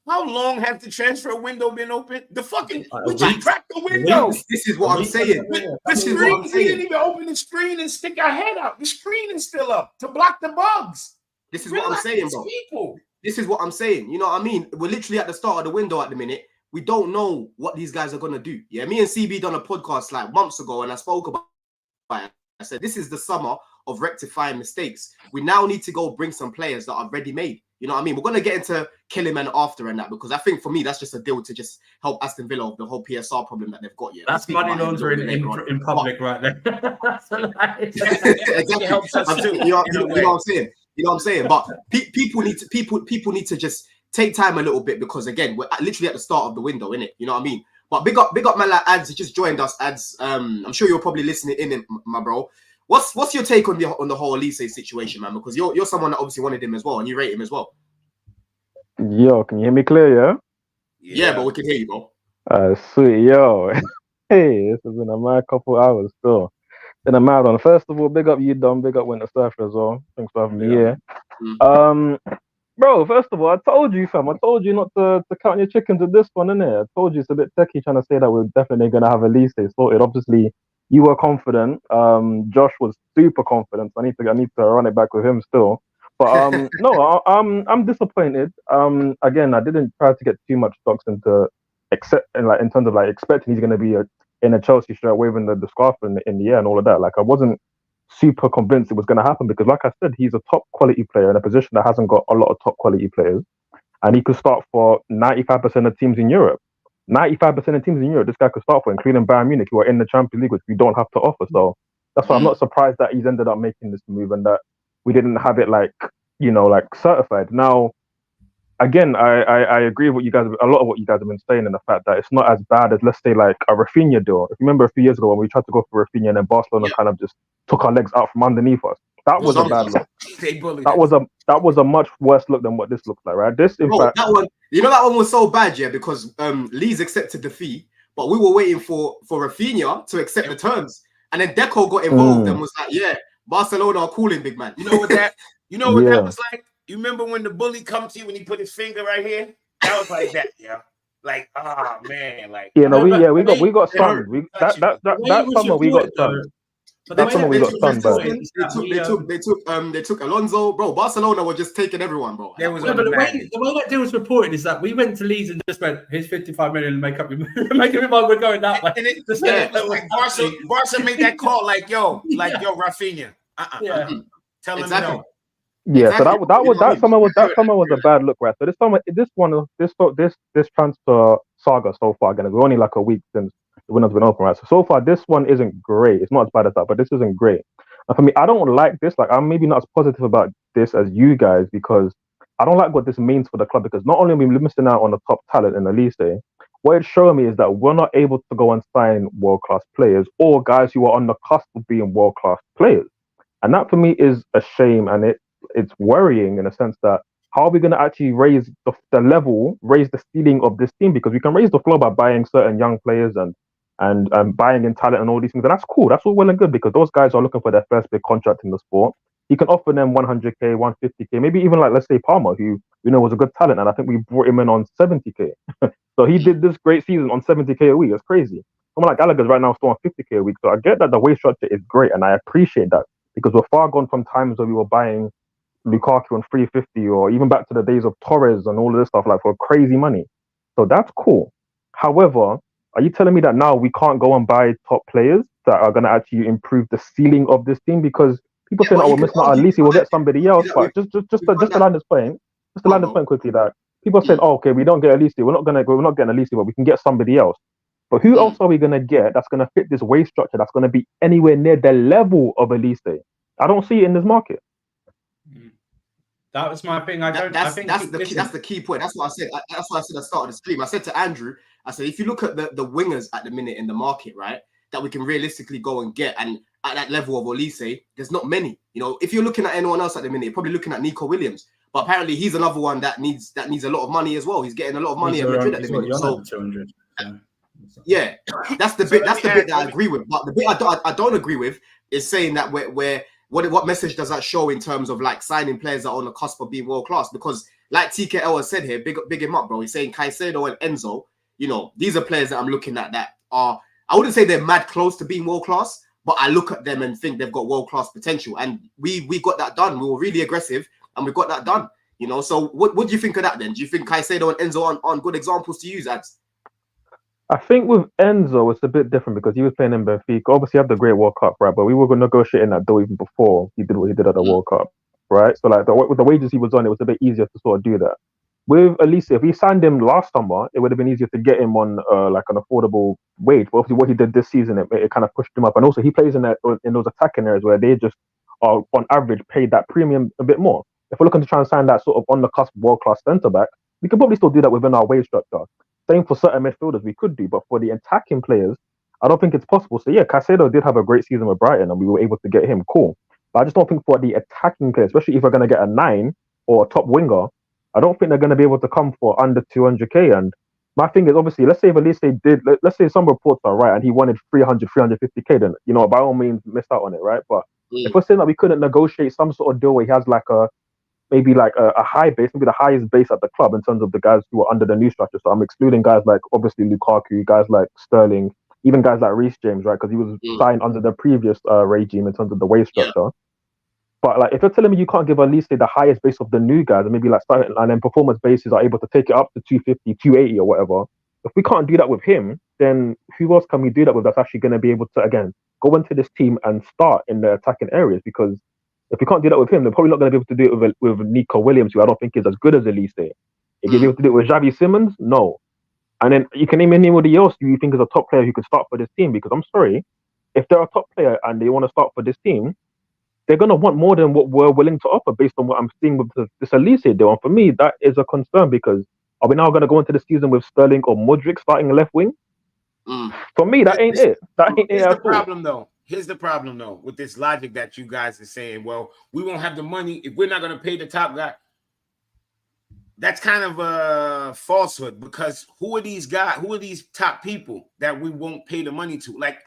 Speaker 3: How long has the transfer window been open? The fucking we just cracked the window.
Speaker 1: This is what I'm saying.
Speaker 3: We didn't even open the screen and stick our head out. The screen is still up to block the bugs.
Speaker 1: This is what I'm saying, bro. This is what I'm saying. You know what I mean? We're literally at the start of the window at the minute. We don't know what these guys are gonna do. Yeah, me and CB done a podcast like months ago, and I spoke about it. I said this is the summer of rectifying mistakes. We now need to go bring some players that are ready made. You know what I mean? We're going to get into Kellyman after and that, because I think for me, that's just a deal to just help Aston Villa of the whole PSR problem that they've got. Yeah,
Speaker 2: that's money laundering in public right there.
Speaker 1: Exactly. Helps us too. You know what I'm saying? You know what I'm saying? But people need to just take time a little bit, because again, we're literally at the start of the window, innit? You know what I mean? But big up man like Ads. He just joined us. Ads. I'm sure you're probably listening in, my bro. What's your take on the whole Olise situation, man? Because you're someone that obviously wanted him as well, and you rate him as well.
Speaker 4: Yo, can you hear me clear, yeah?
Speaker 1: Yeah, but we can hear you, bro.
Speaker 4: Sweet, yo. Hey, this has been a mad couple hours still. Been a mad one. First of all, big up you, Dom. Big up Winter Surfer as well. Thanks for having me here. Bro, first of all, I told you, fam. I told you not to count your chickens with this one, innit? I told you it's a bit techie trying to say that we're definitely going to have Elise sorted. Obviously, you were confident. Josh was super confident. So I need to run it back with him still. But no, I'm disappointed. Again, I didn't try to get too much stocks into in terms of like expecting he's going to be in a Chelsea shirt waving the scarf in the air and all of that. Like I wasn't super convinced it was going to happen because, like I said, he's a top quality player in a position that hasn't got a lot of top quality players, and he could start for 95% of teams in Europe. 95% of teams in Europe, this guy could start for, including Bayern Munich, who are in the Champions League, which we don't have to offer. So that's why I'm not surprised that he's ended up making this move and that we didn't have it like certified. Now, again, I agree with a lot of what you guys have been saying, in the fact that it's not as bad as, let's say, like a Rafinha deal. If you remember a few years ago when we tried to go for Rafinha and then Barcelona kind of just took our legs out from underneath us. That was a bad look. That was a much worse look than what this looks like, right? This, in fact,
Speaker 1: that one, that one was so bad, yeah, because Leeds accepted the fee, but we were waiting for Rafinha to accept the terms, and then Deco got involved and was like, "Yeah, Barcelona are calling, big man."
Speaker 3: You know what that? That was like? You remember when the bully come to you when he put his finger right here? That was like that, yeah. Like, man, like
Speaker 4: we got stunned. That summer we got stunned. That summer we got stunned, bro.
Speaker 1: They took Alonso, bro. Barcelona were just taking everyone, bro.
Speaker 2: But the way that deal was reported is that we went to Leeds and just went, "Here's 55 million and make up your mind we're going that way."
Speaker 3: Like Barca made that call, like yo, Rafinha. Tell him no.
Speaker 4: Yeah, exactly. So that summer was a bad look, right? So this transfer saga so far, again, we're only like a week since the window's been open, right? So far this one isn't great. It's not as bad as that, but this isn't great. And for me, I don't like this. Like, I'm maybe not as positive about this as you guys because I don't like what this means for the club. Because not only are we missing out on the top talent in Olise, what it's showing me is that we're not able to go and sign world-class players or guys who are on the cusp of being world-class players, and that for me is a shame, and it's worrying in a sense that how are we going to actually raise the level, raise the ceiling of this team? Because we can raise the floor by buying certain young players and buying in talent and all these things. And that's cool. That's all well and good because those guys are looking for their first big contract in the sport. You can offer them 100k, 150k, maybe even like, let's say, Palmer, who was a good talent. And I think we brought him in on 70k. So he did this great season on 70k a week. It's crazy. Someone like Gallagher's right now still on 50k a week. So I get that the wage structure is great and I appreciate that because we're far gone from times where we were buying Lukaku on 350 or even back to the days of Torres and all of this stuff like for crazy money. So that's cool. However, are you telling me that now we can't go and buy top players that are going to actually improve the ceiling of this team? Because people saying, "Oh, we're missing out on Olise, we'll get somebody else." But just to land this point, quickly, that people saying, "Oh, okay, we don't get Olise, we're not getting Olise, but we can get somebody else." But who else are we going to get that's going to fit this wage structure that's going to be anywhere near the level of Olise? I don't see it in this market.
Speaker 2: That was my thing.
Speaker 1: That's the key point. That's what I said. That's what I said at the start of the stream. I said to Andrew, I said, if you look at the wingers at the minute in the market, right, that we can realistically go and get, and at that level of Olise, there's not many. If you're looking at anyone else at the minute, you're probably looking at Nico Williams. But apparently he's another one that needs a lot of money as well. He's getting a lot of money at Madrid at the minute. So 200. Yeah, that's the bit that I agree with. But the bit I don't agree with is saying that what message does that show in terms of like signing players that are on the cusp of being world class? Because like TKL has said here, big him up, bro. He's saying Caicedo and Enzo. These are players that I'm looking at that are, I wouldn't say they're mad close to being world class, but I look at them and think they've got world class potential. And we got that done. We were really aggressive and we got that done. So what do you think of that then? Do you think Caicedo and Enzo aren't good examples to use as?
Speaker 4: I think with Enzo, it's a bit different because he was playing in Benfica. Obviously, he had the Great World Cup, right? But we were negotiating that deal even before he did what he did at the World Cup, right? So, like, with the wages he was on, it was a bit easier to sort of do that. With Olise, if we signed him last summer, it would have been easier to get him on like an affordable wage. But obviously, what he did this season, it kind of pushed him up. And also, he plays in those attacking areas where they just are, on average, paid that premium a bit more. If we're looking to try and sign that sort of on the cusp world-class centre-back, we could probably still do that within our wage structure. Same for certain midfielders, we could do, but for the attacking players, I don't think it's possible. So yeah, Caicedo did have a great season with Brighton, and we were able to get him, cool. But I just don't think for the attacking players, especially if we're going to get a 9 or a top winger, I don't think they're going to be able to come for under 200k. And my thing is, obviously, let's say if Olise did, let's say some reports are right and he wanted 350k, then, you know, by all means, missed out on it, right? But if we're saying that we couldn't negotiate some sort of deal where he has like maybe like a high base, maybe the highest base at the club in terms of the guys who are under the new structure. So I'm excluding guys like obviously Lukaku, guys like Sterling, even guys like Reece James, right? Because he was signed under the previous regime in terms of the wage structure. Yeah. But like, if you're telling me you can't give Olise the highest base of the new guys, and maybe like starting and then performance bases are able to take it up to 250, 280 or whatever. If we can't do that with him, then who else can we do that with that's actually going to be able to, again, go into this team and start in the attacking areas? Because if we can't do that with him, they're probably not going to be able to do it with Nico Williams, who I don't think is as good as Olise. If you're able to do it with Xavi Simons, no. And then you can name anybody else you think is a top player who could start for this team. Because I'm sorry, if they're a top player and they want to start for this team, they're going to want more than what we're willing to offer based on what I'm seeing with this Olise deal. And for me, that is a concern because are we now going to go into the season with Sterling or Mudryk starting left wing? For me, that ain't it. That ain't it at all.
Speaker 3: Here's the problem, though, with this logic that you guys are saying, well, we won't have the money if we're not going to pay the top guy. That's kind of a falsehood because who are these guys? Who are these top people that we won't pay the money to? Like,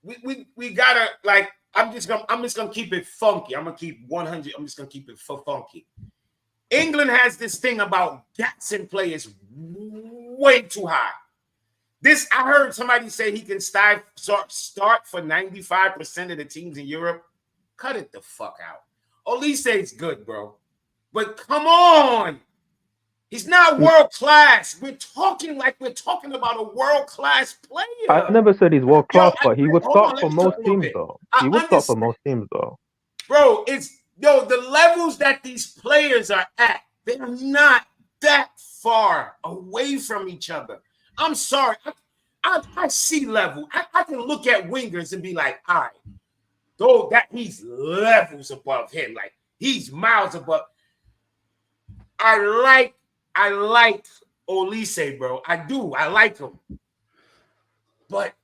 Speaker 3: we gotta, like, I'm just gonna keep it funky. I'm gonna keep 100. I'm just gonna keep it funky. England has this thing about gassing players way too high. I heard somebody say he can start for 95% of the teams in Europe. Cut it the fuck out. Olise is good, bro. But come on. He's not world class. We're talking about a world class player.
Speaker 4: I never said he's world class, but he would start for most teams, though. He would start for most teams, though.
Speaker 3: Bro, the levels that these players are at, they're not that far away from each other. I'm sorry. I see level. I can look at wingers and be like, all right, though that he's levels above him. Like he's miles above. I like Olise, bro. I do. I like him. But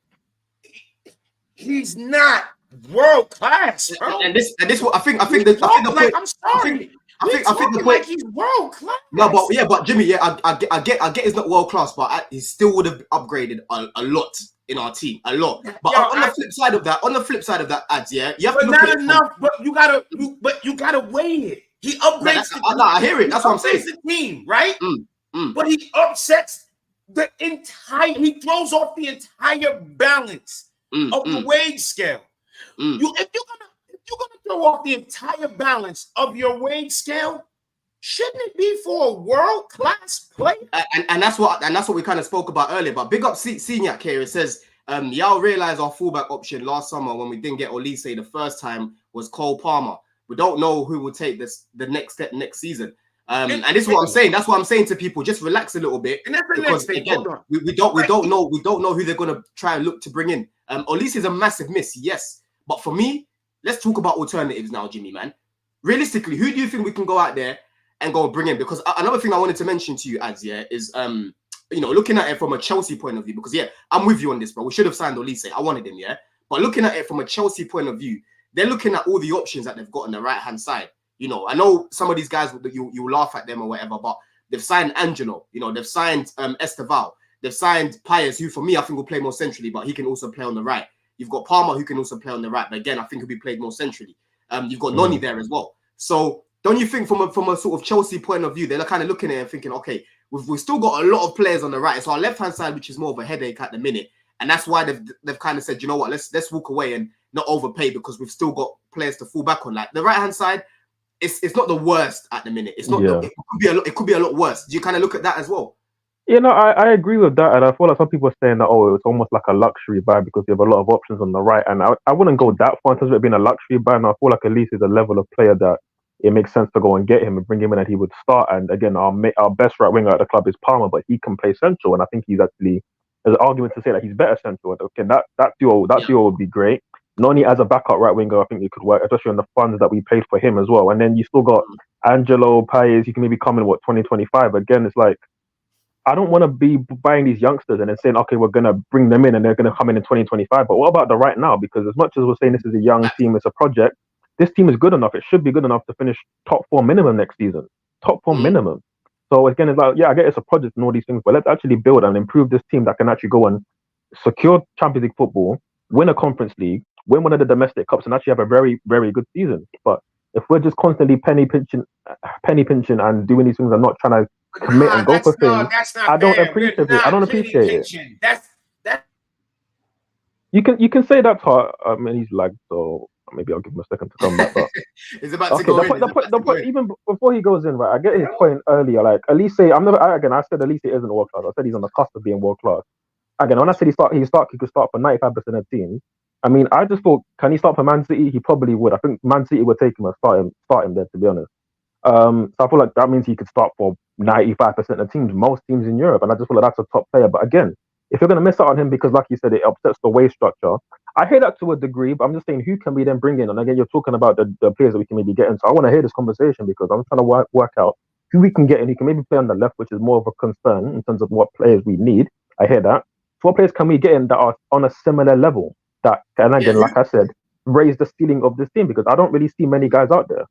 Speaker 3: he's not world class, bro.
Speaker 1: And this what I think the point.
Speaker 3: I'm sorry. I think the point, like he's world class.
Speaker 1: No, but Jimmy, I get he's not world class, but he still would have upgraded a lot in our team, a lot. But on the flip side of that, ads, yeah, you have to look
Speaker 3: not
Speaker 1: at
Speaker 3: enough. But you gotta weigh it. He upgrades.
Speaker 1: I hear it. That's what I'm saying.
Speaker 3: The team, right? But he upsets the entire. He throws off the entire balance of the wage scale. If you're gonna throw off the entire balance of your wage scale, shouldn't it be for a world-class player?
Speaker 1: And that's what we kind of spoke about earlier. But big up Seniac here. It says, y'all realize our fullback option last summer when we didn't get Olise the first time was Cole Palmer. We don't know who will take the next step next season. And this is what I'm saying. That's what I'm saying to people. Just relax a little bit.
Speaker 3: And that's the next thing.
Speaker 1: Again, we don't know who they're gonna try and look to bring in. Olise is a massive miss, yes. But for me, let's talk about alternatives now, Jimmy, man. Realistically, who do you think we can go out there and go and bring in? Because another thing I wanted to mention to you, Ads, yeah, is looking at it from a Chelsea point of view. Because I'm with you on this, bro. We should have signed Olise. I wanted him, yeah. But looking at it from a Chelsea point of view, they're looking at all the options that they've got on the right hand side. I know some of these guys you laugh at them or whatever, but they've signed Angelo. They've signed Esteval. They've signed Pius, who for me I think will play more centrally, but he can also play on the right. You've got Palmer, who can also play on the right, but again, I think he'll be played more centrally. You've got Noni there as well. So don't you think from a sort of Chelsea point of view, they're kind of looking at it and thinking, okay, we've still got a lot of players on the right. It's our left-hand side, which is more of a headache at the minute. And that's why they've kind of said, you know what, let's walk away and not overpay because we've still got players to fall back on. Like the right-hand side, it's not the worst at the minute. It's not. It could be a lot worse. Do you kind of look at that as well?
Speaker 4: I agree with that, and I feel like some people are saying that it's almost like a luxury buy because you have a lot of options on the right, and I wouldn't go that far in terms of it being a luxury buy. And I feel like Olise is a level of player that it makes sense to go and get him and bring him in, and he would start. And again, our best right winger at the club is Palmer, but he can play central, and I think there's an argument to say that he's better central. Okay, that duo would be great. Noni as a backup right winger, I think it could work, especially on the funds that we paid for him as well. And then you still got Angelo, Paez, you can maybe come in 2025. Again, it's like I don't want to be buying these youngsters and then saying, okay, we're going to bring them in and they're going to come in 2025. But what about the right now? Because as much as we're saying this is a young team, it's a project, this team is good enough. It should be good enough to finish top 4 minimum next season. top four minimum. So again, it's like, yeah, I get it's a project and all these things, but let's actually build and improve this team that can actually go and secure Champions League football, win a Conference League, win one of the domestic cups, and actually have a very, very good season. But if we're just constantly penny pinching and doing these things and not trying to commit and go for things,
Speaker 3: that's not
Speaker 4: I don't
Speaker 3: fair.
Speaker 4: appreciate
Speaker 3: We're
Speaker 4: it. I don't
Speaker 3: not penny
Speaker 4: appreciate it.
Speaker 3: pinching. That's
Speaker 4: You can say that part. I mean, he's lagged, so maybe I'll give him a second to come back. But
Speaker 1: It's about to
Speaker 4: okay,
Speaker 1: go
Speaker 4: the
Speaker 1: in.
Speaker 4: point,
Speaker 1: It's about to go in.
Speaker 4: even before he goes in, right? I get his point earlier. Like Elise, I said Elise isn't world class. I said he's on the cusp of being world class. Again, when I said he could start for 95% of teams. I mean, I just thought, can he start for Man City? He probably would. I think Man City would take him and start him there, to be honest. So I feel like that means he could start for 95% of teams, most teams in Europe, and I just feel like that's a top player. But again, if you're going to miss out on him because, like you said, it upsets the wage structure, I hear that to a degree, but I'm just saying, who can we then bring in? And again, you're talking about the players that we can maybe get in. So I want to hear this conversation because I'm trying to work out who we can get in, who can maybe play on the left, which is more of a concern in terms of what players we need. I hear that. So what players can we get in that are on a similar level that can, again, like I said, raise the ceiling of this team? Because I don't really see many guys out there.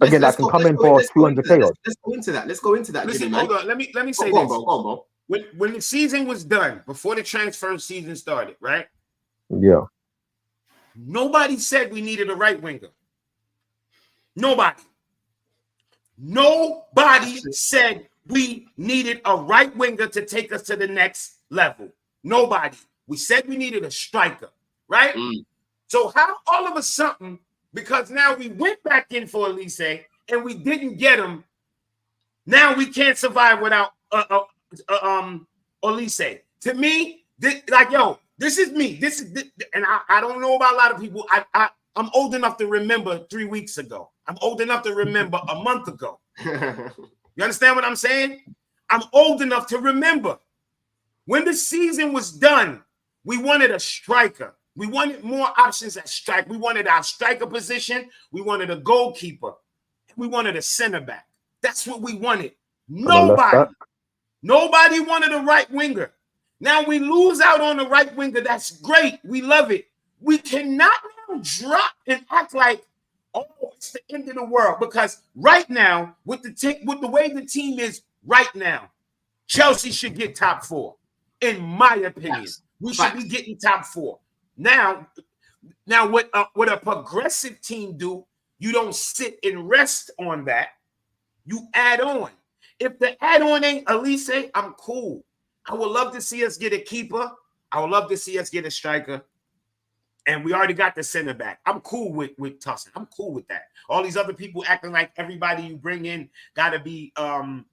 Speaker 4: Again, that can come in for 200k.
Speaker 1: Let's go into that. Let's go into that.
Speaker 3: Listen,
Speaker 1: Jimmy,
Speaker 3: hold
Speaker 1: man.
Speaker 3: on. Let me say
Speaker 1: Go
Speaker 3: this.
Speaker 1: on, bro.
Speaker 3: When the season was done, before the transfer season started, right?
Speaker 4: Yeah.
Speaker 3: Nobody said we needed a right winger. Nobody said we needed a right winger to take us to the next level. Nobody. We said we needed a striker, right? So how all of a sudden, because now we went back in for Olise and we didn't get him, now we can't survive without Olise. To me, this is me. And I don't know about a lot of people. I'm old enough to remember 3 weeks ago. I'm old enough to remember a month ago. You understand what I'm saying? I'm old enough to remember when the season was done. We wanted a striker. We wanted more options at strike. We wanted our striker position. We wanted a goalkeeper. We wanted a center back. That's what we wanted. Nobody wanted a right winger. Now we lose out on the right winger. That's great. We love it. We cannot now drop and act like, oh, it's the end of the world. Because right now, with the way the team is right now, Chelsea should get top 4. In my opinion, we should be getting top 4. Now what a progressive team do, you don't sit and rest on that. You add on. If the add-on ain't Olise, I'm cool. I would love to see us get a keeper. I would love to see us get a striker. And we already got the center back. I'm cool with Tussin. I'm cool with that. All these other people acting like everybody you bring in got to be Thiago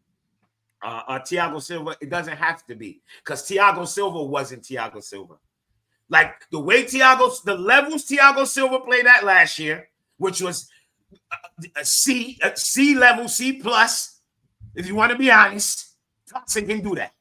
Speaker 3: Silva. It doesn't have to be, because Thiago Silva wasn't Thiago Silva. Like the levels Thiago Silva played at last year, which was a C level, C plus. If you want to be honest, Thompson can do that.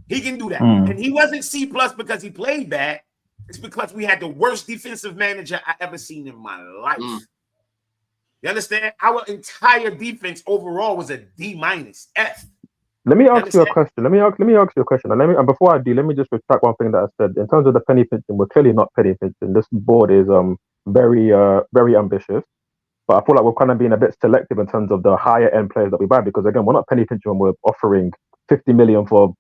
Speaker 3: He can do that. And he wasn't C plus because he played bad. It's because we had the worst defensive manager I ever seen in my life. You understand? Our entire defense overall was a D minus, F.
Speaker 4: Let me ask you a question. Let me ask you a question. And before I do, let me just retract one thing that I said. In terms of the penny pinching, we're clearly not penny pinching. This board is very ambitious. But I feel like we're kind of being a bit selective in terms of the higher end players that we buy, because again, we're not penny pinching when we're offering 50 million for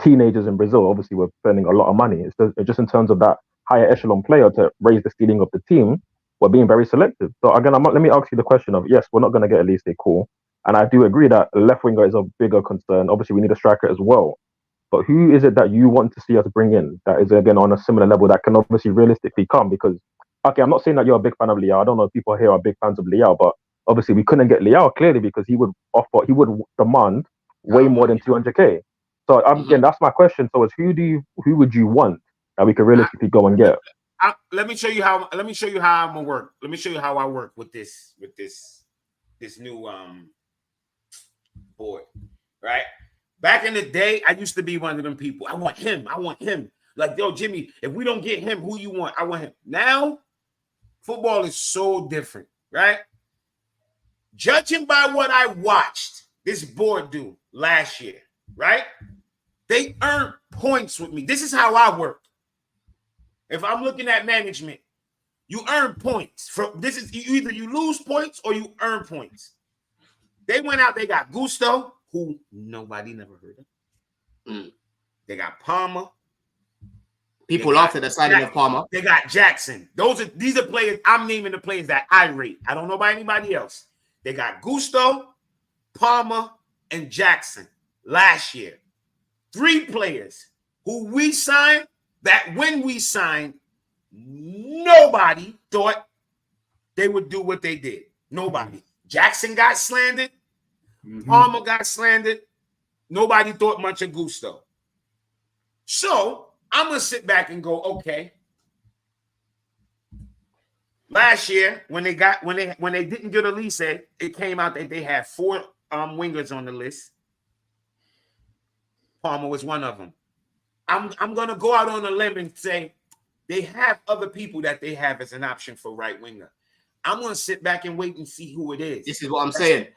Speaker 4: teenagers in Brazil. Obviously, we're spending a lot of money. It's just in terms of that higher echelon player to raise the ceiling of the team, we're being very selective. So again, let me ask you the question of, yes, we're not going to get Elise, cool. And I do agree that left winger is a bigger concern. Obviously, we need a striker as well. But who is it that you want to see us bring in that is, again, on a similar level that can obviously realistically come? Because, okay, I'm not saying that you're a big fan of Leao. I don't know if people here are big fans of Leao, but obviously we couldn't get Leao clearly because he would demand way more than 200k. So again, that's my question. So, who would you want that we could realistically go and get?
Speaker 3: Let me show you how I'm gonna work. Let me show you how I work with this new board, right? Back in the day, I used to be one of them people. I want him. Like, yo, Jimmy, if we don't get him, who you want? I want him. Now, football is so different, right? Judging by what I watched this board do last year, right? They earned points with me. This is how I work. If I'm looking at management, you earn points. Either you lose points or you earn points. They went out, they got Gusto, who nobody never heard of. They got Palmer.
Speaker 1: People laughed at the signing of Palmer.
Speaker 3: They got Jackson. These are players. I'm naming the players that I rate. I don't know about anybody else. They got Gusto, Palmer, and Jackson last year. 3 players who we signed that when we signed, nobody thought they would do what they did. Nobody. Jackson got slandered. Palmer got slandered. Nobody thought much of Gusto. So I'm gonna sit back and go, okay. Last year, when they didn't get Olise, it came out that they had 4 wingers on the list. Palmer was one of them. I'm gonna go out on a limb and say they have other people that they have as an option for right winger. I'm gonna sit back and wait and see who it is.
Speaker 1: This is what I'm saying.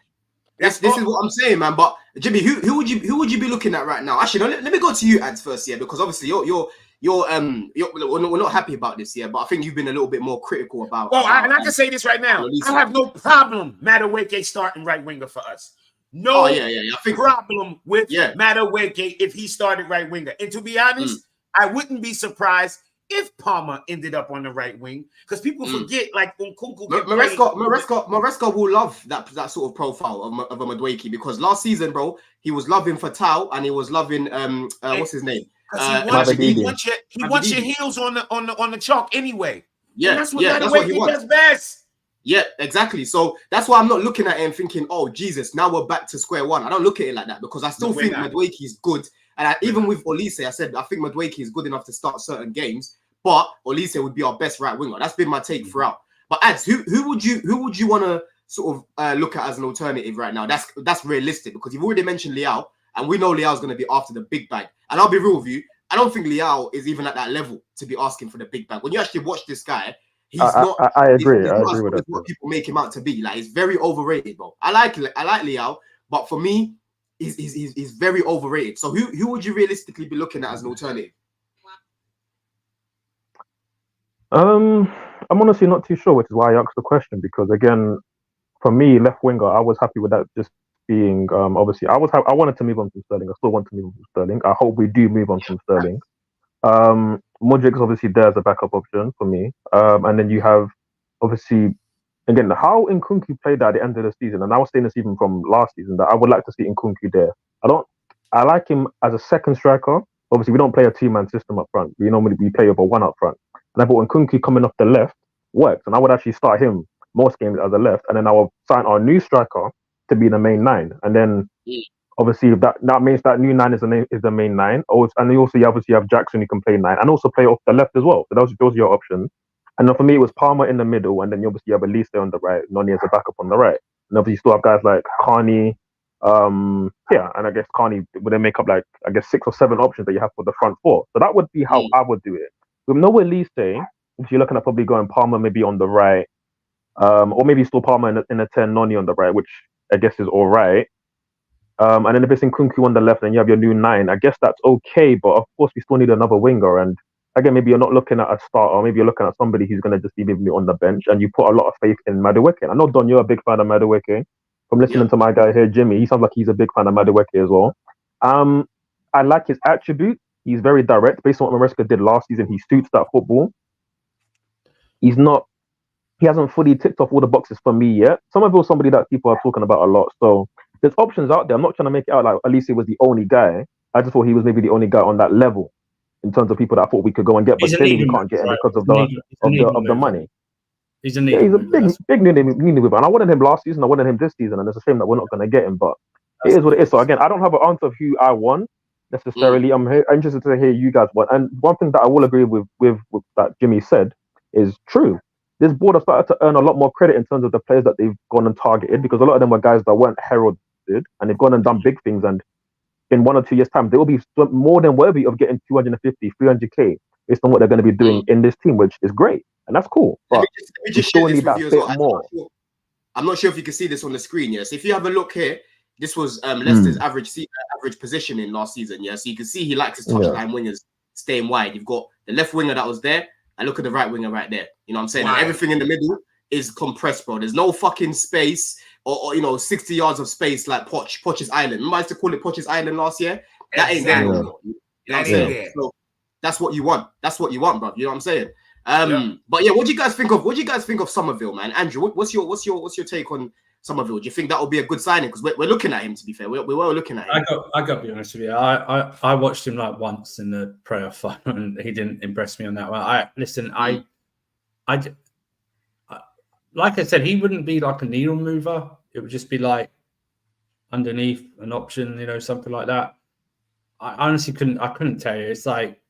Speaker 1: This is what I'm saying, man. But Jimmy, who would you be looking at right now? Actually, no, let me go to you, Ads, first, yeah, because obviously we're not happy about this, yeah. But I think you've been a little bit more critical about.
Speaker 3: Well, and I can say this right now. I have no problem Madueke starting right winger for us. No I think problem with Madueke if he started right winger. And to be honest, I wouldn't be surprised if Palmer ended up on the right wing, because people forget, like when Kunku
Speaker 1: Maresca will love that sort of profile of a Madueke, because last season, bro, he was loving Fatal and he was loving what's his name?
Speaker 3: He wants your heels on the chalk anyway.
Speaker 1: Yeah,
Speaker 3: and that's what Madueke does best.
Speaker 1: Yeah, exactly. So that's why I'm not looking at it and thinking, oh Jesus, now we're back to square one. I don't look at it like that, because I still think Madueke is good. And even with Olise, I said I think Madueke is good enough to start certain games, but Olise would be our best right winger. That's been my take throughout. But Ads, who would you want to sort of look at as an alternative right now? That's realistic, because you've already mentioned Leao, and we know Leao's going to be after the big bag. And I'll be real with you, I don't think Leao is even at that level to be asking for the big bag. When you actually watch this guy, he's not.
Speaker 4: I agree. I
Speaker 1: agree
Speaker 4: with that.
Speaker 1: What people make him out to be, like, he's very overrated, bro. I like Leao, but for me, he's very overrated. So who would you realistically be looking at as an alternative?
Speaker 4: I'm honestly not too sure, which is why I asked the question, because again, for me, left winger, I was happy with that just being obviously I wanted to move on from Sterling. I still want to move on from Sterling. I hope we do move on from Sterling. Modric's obviously there as a backup option for me. And then you have obviously again how Nkunku played at the end of the season, and I was saying this even from last season, that I would like to see Nkunku there. I like him as a second striker. Obviously, we don't play a 2-man system up front. We normally play over 1 up front. And I thought Nkunku coming off the left works, and I would actually start him most games as a left, and then I will sign our new striker to be the main 9. And then obviously that means that new 9 is the main 9. And you also obviously have Jackson who can play 9 and also play off the left as well. So those are your options. And then for me, it was Palmer in the middle, and then you obviously have Olise on the right, Noni as a backup on the right. And obviously you still have guys like Carney. And I guess Carney would then make up like 6 or 7 options that you have for the front 4. So that would be how I would do it. With no Olise, if you're looking at probably going Palmer maybe on the right, or maybe still Palmer in a 10, Noni on the right, which I guess is all right. And then if it's Nkunku on the left, then you have your new 9. I guess that's okay, but of course we still need another winger. And again, maybe you're not looking at a starter, maybe you're looking at somebody who's going to just be maybe on the bench, and you put a lot of faith in Madueke. I know, Don, you're a big fan of Madueke. From listening to my guy here, Jimmy, he sounds like he's a big fan of Madueke as well. I like his attribute. He's very direct. Based on what Maresca did last season, he suits that football. He hasn't fully ticked off all the boxes for me yet. Somerville is somebody that people are talking about a lot. So there's options out there. I'm not trying to make it out like Olise was the only guy. I just thought he was maybe the only guy on that level in terms of people that I thought we could go and get, but clearly we can't get him because of the money.
Speaker 2: He's a
Speaker 4: big new name, and I wanted him last season. I wanted him this season, and it's a shame that we're not going to get him. But it is what it is. So again, I don't have an answer of who I want necessarily. I'm interested to hear you guys want. And one thing that I will agree with that Jimmy said is true. This board has started to earn a lot more credit in terms of the players that they've gone and targeted, because a lot of them were guys that weren't heralded, and they've gone and done big things. And in 1 or 2 years' time, they will be more than worthy of getting 250, 300k based on what they're going to be doing in this team, which is great. And that's cool. But
Speaker 1: let me just
Speaker 4: still
Speaker 1: share
Speaker 4: need that bit more.
Speaker 1: I'm not sure if you can see this on the screen. Yes, if you have a look here, this was Leicester's average positioning last season. Yeah, so you can see he likes his touchline wingers staying wide. You've got the left winger that was there, and look at the right winger right there. You know what I'm saying? Wow. Everything in the middle is compressed, bro. There's no fucking space or 60 yards of space like Poch's Island. Remember I used to call it Poch's Island last year? That ain't there no more. You know what I'm saying? So that's what you want. That's what you want, bro. You know what I'm saying? But yeah, what do you guys think of Somerville, man? Andrew, what's your take on Somerville? Do you think that will be a good signing? Because we're looking at him, to be fair. We were looking at him.
Speaker 2: I got to be honest with you. I watched him like once in the playoff final, and he didn't impress me on that one. I like I said, he wouldn't be like a needle mover. It would just be like underneath an option, something like that. I honestly couldn't tell you. It's like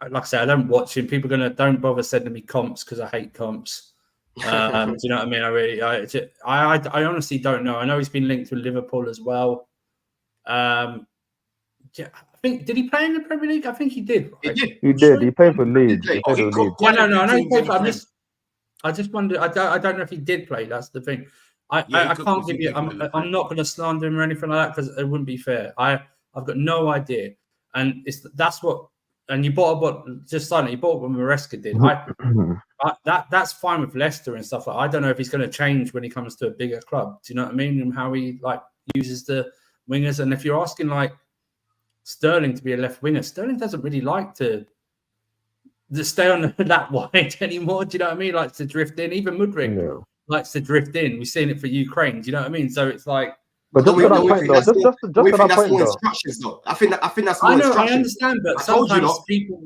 Speaker 2: I said, I don't watch him. People don't bother sending me comps because I hate comps. Do you know what I mean? I honestly don't know. I know he's been linked with Liverpool as well. I think did he play in the Premier League? I think he did. Right?
Speaker 4: He did. He played for Leeds.
Speaker 2: No, I know he played for. I just wonder. I don't know if he did play. That's the thing. I can't give you. I'm not going to slander him or anything like that because it wouldn't be fair. I've got no idea, and that's what. And you bought what Maresca did. That's fine with Leicester and stuff. I don't know if he's going to change when he comes to a bigger club. Do you know what I mean? And how he uses the wingers. And if you're asking Sterling to be a left winger, Sterling doesn't really like to stay on that wide anymore. Do you know what I mean? Likes to drift in. Even Mudryk likes to drift in. We've seen it for Ukraine. Do you know what I mean? So it's like.
Speaker 4: But just to that point, though. Just to that point, though.
Speaker 1: Instructions, though. I think that's more instructions.
Speaker 2: I understand, but sometimes people.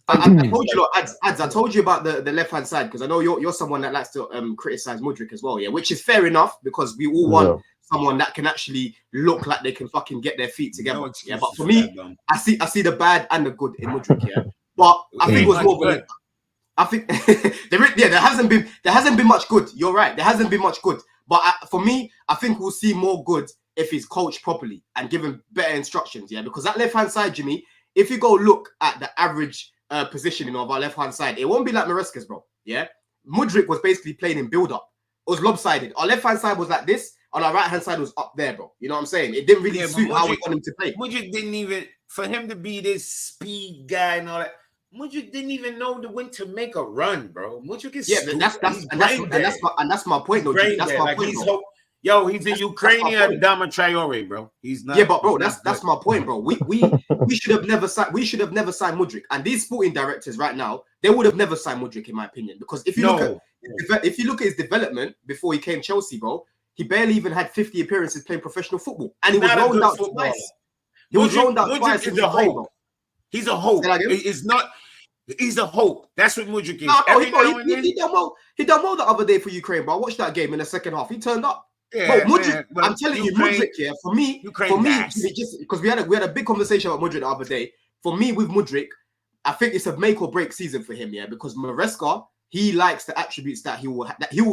Speaker 1: I told you, ads. I told you about the left hand side because I know you're someone that likes to criticize Mudryk as well, yeah, which is fair enough because we all want someone that can actually look like they can fucking get their feet together. Yeah, but for me, I see the bad and the good in Mudryk, yeah. But I think it was more of I think there hasn't been much good. You're right, there hasn't been much good. But for me, I think we'll see more good if he's coached properly and given better instructions, yeah. Because that left hand side, Jimmy, if you go look at the average positioning of our left hand side, it won't be like Maresca's, bro. Yeah, Mudryk was basically playing in build up. It was lopsided. Our left hand side was like this. On our right hand side was up there, bro. You know what I'm saying? It didn't really suit how we want him to play.
Speaker 3: Mudryk didn't even for him to be this speed guy and all that. Mudryk didn't even know when to make a run, bro. Mudryk is
Speaker 1: that's my point, though. That's my point.
Speaker 3: He's a Ukrainian Dama Traore, bro. He's not.
Speaker 1: Yeah, but bro, that's my point, bro. We should have never signed. We should have never signed Mudryk. And these sporting directors right now, they would have never signed Mudryk, in my opinion. Because if you look at his development before he came Chelsea, bro, he barely even had 50 appearances playing professional football, and he was loaned out twice. He was loaned out twice.
Speaker 3: He's a hope. He's a hope. It's not. He's a hope. That's what Mudryk is.
Speaker 1: He done well the other day for Ukraine, bro. I watched that game in the second half. He turned up. Yeah, bro, Mudryk, I'm telling you, Mudryk, yeah, for me, just because we had a big conversation about Mudryk the other day. For me, with Mudryk, I think it's a make or break season for him, yeah, because Maresca, he likes the attributes that he will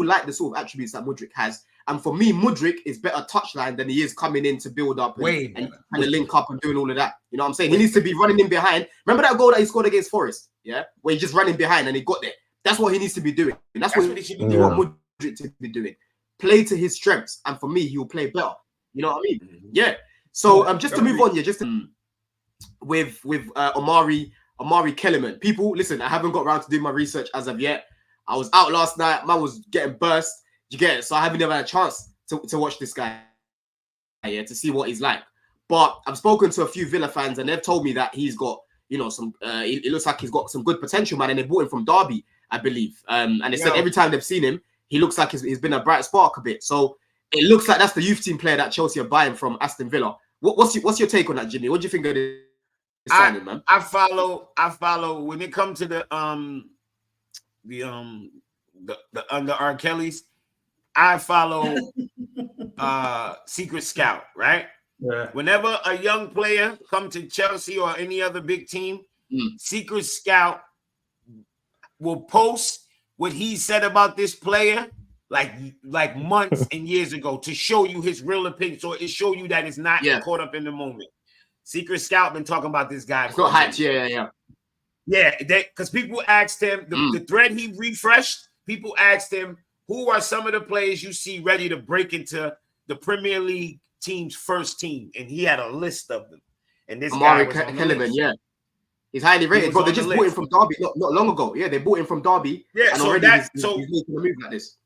Speaker 1: like the sort of attributes that Mudryk has. And for me, Mudryk is better touchline than he is coming in to build up and kind of link up and doing all of that. You know what I'm saying? He needs to be running in behind. Remember that goal that he scored against Forest? Yeah, where he just running behind and he got there. That's what he needs to be doing. And that's what he should be doing. What Mudryk to be doing. Play to his strengths, and for me, he will play better. You know what I mean? Mm-hmm. Yeah. So just to move on, with Omari Kellyman. People, listen, I haven't got around to doing my research as of yet. I was out last night. Man was getting burst. You get it? So I haven't even had a chance to watch this guy, to see what he's like. But I've spoken to a few Villa fans, and they've told me that he's got, some. It looks like he's got some good potential, man. And they bought him from Derby, I believe. And they said every time they've seen him, he looks like he's been a bright spark a bit. So it looks like that's the youth team player that Chelsea are buying from Aston Villa. What's your take on that, Jimmy? What do you think of this signing, man?
Speaker 3: I follow when it comes to the under R. Kelly's. I follow Secret Scout, right? Yeah. Whenever a young player comes to Chelsea or any other big team, Secret Scout will post what he said about this player like months and years ago to show you his real opinion. So it show you that it's not caught up in the moment. Secret Scout been talking about this guy.
Speaker 1: Got hyped,
Speaker 3: yeah. Because people asked him the thread he refreshed. People asked him, who are some of the players you see ready to break into the Premier League team's first team? And he had a list of them. And this guy was
Speaker 1: Kellyman, he's highly rated, but they just bought him from Derby not long ago. Yeah, they bought him from Derby.
Speaker 3: Yeah,
Speaker 1: and already he's making a move like this.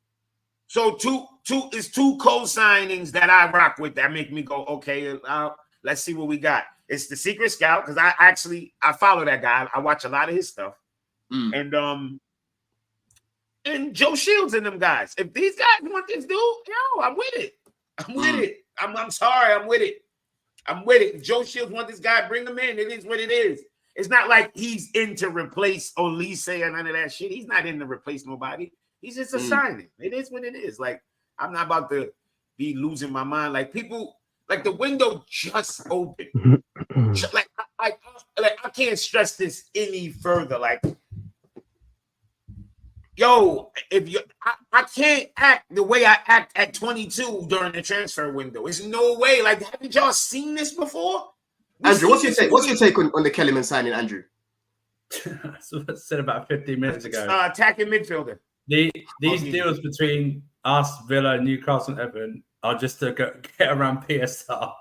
Speaker 3: So two co-signings that I rock with that make me go, okay, let's see what we got. It's the Secret Scout, because I follow that guy. I watch a lot of his stuff. And Joe Shields and them guys. If these guys want this dude, yo, I'm with it. I'm sorry, I'm with it. If Joe Shields want this guy, bring him in. It is what it is. It's not like he's in to replace Olise and none of that shit. He's not in to replace nobody. He's just a signing. It is what it is. Like, I'm not about to be losing my mind. Like, people, like, the window just opened. Like, I can't stress this any further. Like, yo, I can't act the way I act at 22 during the transfer window. There's no way. Like, haven't y'all seen this before?
Speaker 1: Andrew, what's your take on the Kellyman signing, Andrew?
Speaker 2: That's what I said about 15 minutes ago.
Speaker 3: Attacking midfielder.
Speaker 2: These deals between us, Villa, Newcastle, and Everton are just to get around PSR.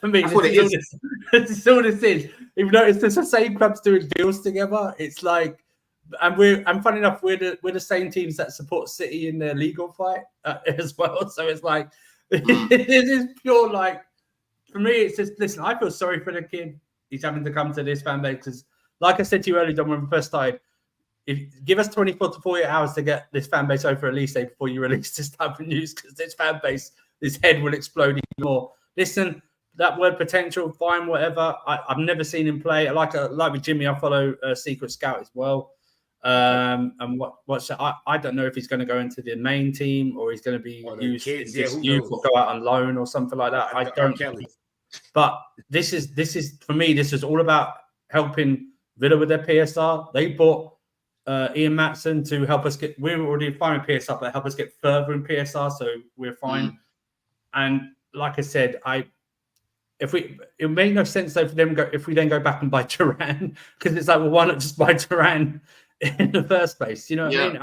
Speaker 2: For me, this is all this is. Even though it's just the same clubs doing deals together, it's like, and funny enough, we're the same teams that support City in their legal fight as well. So it's like, it is pure like. For me, it's just, listen, I feel sorry for the kid. He's having to come to this fan base because, like I said to you earlier, Don, when we first started, give us 24 to 48 hours to get this fan base over Olise before you release this type of news, because this fan base, this head will explode even more. Listen, that word potential, fine, whatever. I've never seen him play. Like with Jimmy, I follow Secret Scout as well. And I don't know if he's going to go into the main team or he's going to be used in this youth or go out on loan or something like that. I don't. But this is for me. This is all about helping Villa with their PSR. They bought Ian Matson to help us get. We're already fine with PSR, but help us get further in PSR, so we're fine. And like I said, it made no sense though for them if we then go back and buy Turan, because it's like, well, why not just buy Turan in the first place? You know what I mean?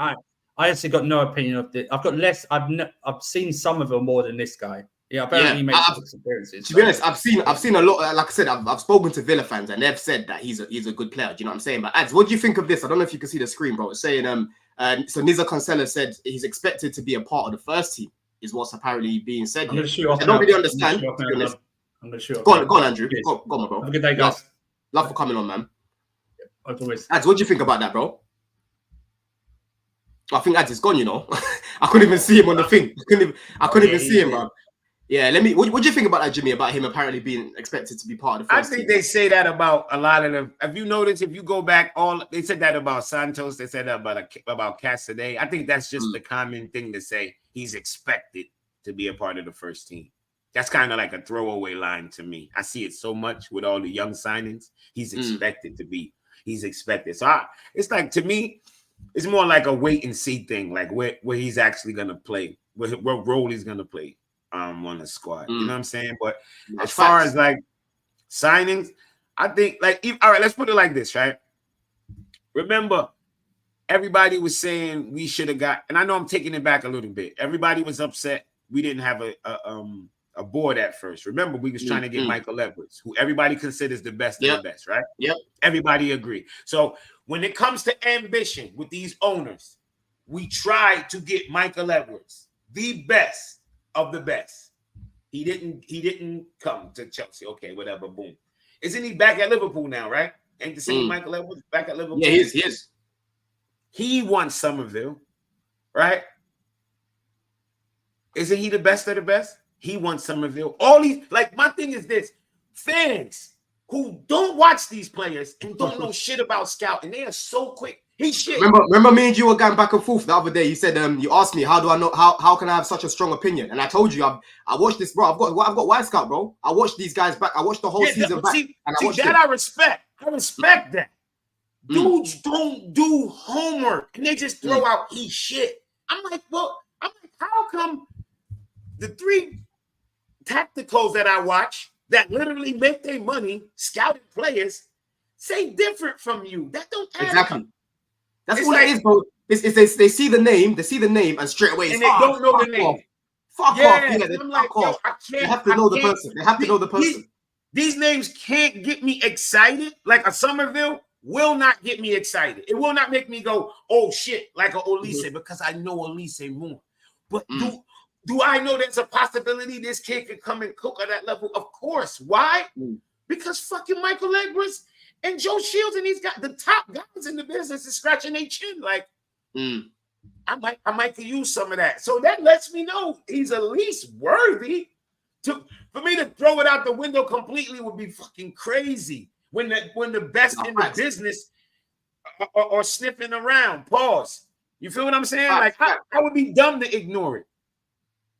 Speaker 2: I actually got no opinion of this. I've got less. I've seen some of them more than this guy. Yeah, apparently he made six appearances.
Speaker 1: To be honest, I've seen a lot. Like I said, I've spoken to Villa fans and they've said that he's a good player. Do you know what I'm saying? But Ads, what do you think of this? I don't know if you can see the screen, bro. It's saying so Niza Cancelo said he's expected to be a part of the first team, is what's apparently being said. I don't really understand. To be honest. I'm gonna shoot. Go on, Andrew. Go on, my bro.
Speaker 2: Have a good day, guys.
Speaker 1: Love for coming on, man.
Speaker 2: Always.
Speaker 1: Ads, what do you think about that, bro? I think Ads is gone. You know, I couldn't even see him on the thing. I couldn't even see him, bro. Yeah, what do you think about that, Jimmy? About him apparently being expected to be part of the first team?
Speaker 3: They say that about a lot of them. Have you noticed? If you go back, they said that about Santos. They said that about Cassidy. I think that's just the common thing to say. He's expected to be a part of the first team. That's kind of like a throwaway line to me. I see it so much with all the young signings. He's expected to be. He's expected. So it's like, to me, it's more like a wait and see thing. Like where he's actually gonna play, what role he's gonna play on the squad. You know what I'm saying? But as far as like signings, I think all right, let's put it like this, right? Remember, everybody was saying we should have got, and I know I'm taking it back a little bit. Everybody was upset we didn't have a board at first. Remember, we was trying to get Michael Edwards, who everybody considers the best of the best, right?
Speaker 1: Yep.
Speaker 3: Everybody agree. So when it comes to ambition with these owners, we tried to get Michael Edwards, the best of the best. He didn't come to Chelsea. Okay, whatever, boom. Isn't he back at Liverpool now, right? Ain't the same Michael Edwards back at Liverpool?
Speaker 1: Yeah, he is.
Speaker 3: He won Somerville, right? Isn't he the best of the best? He won Somerville. All these, like, my thing is this: fans who don't watch these players and don't know shit about scouting, they are so quick. He shit.
Speaker 1: Remember me and you were going back and forth the other day. You said you asked me how do I know how can I have such a strong opinion? And I told you I watched this, bro. I've got White Scout, bro. I watched these guys back. I watched the whole season back.
Speaker 3: I respect. I respect that. Dudes don't do homework and they just throw out shit. I'm like, how come the three tacticals that I watch that literally make their money scouting players say different from you? That don't add
Speaker 1: exactly.
Speaker 3: Up.
Speaker 1: That's what it is, bro. They see the name, and straight away
Speaker 3: and they don't know the name.
Speaker 1: Fuck off. Yeah,
Speaker 3: I'm like, yo, I can't.
Speaker 1: They have to know the person. They have to know the person.
Speaker 3: These names can't get me excited. Like a Somerville will not get me excited. It will not make me go, oh shit, like a Olise, because I know Olise more. But Do I know there's a possibility this kid could come and cook at that level? Of course. Why? Because fucking Michael Edwards and Joe Shields and these guys, the top guys in the business, is scratching their chin. Like, I might could use some of that. So that lets me know he's at least worthy. For me to throw it out the window completely would be fucking crazy. When the best in the business are sniffing around. Pause. You feel what I'm saying? Like, I would be dumb to ignore it.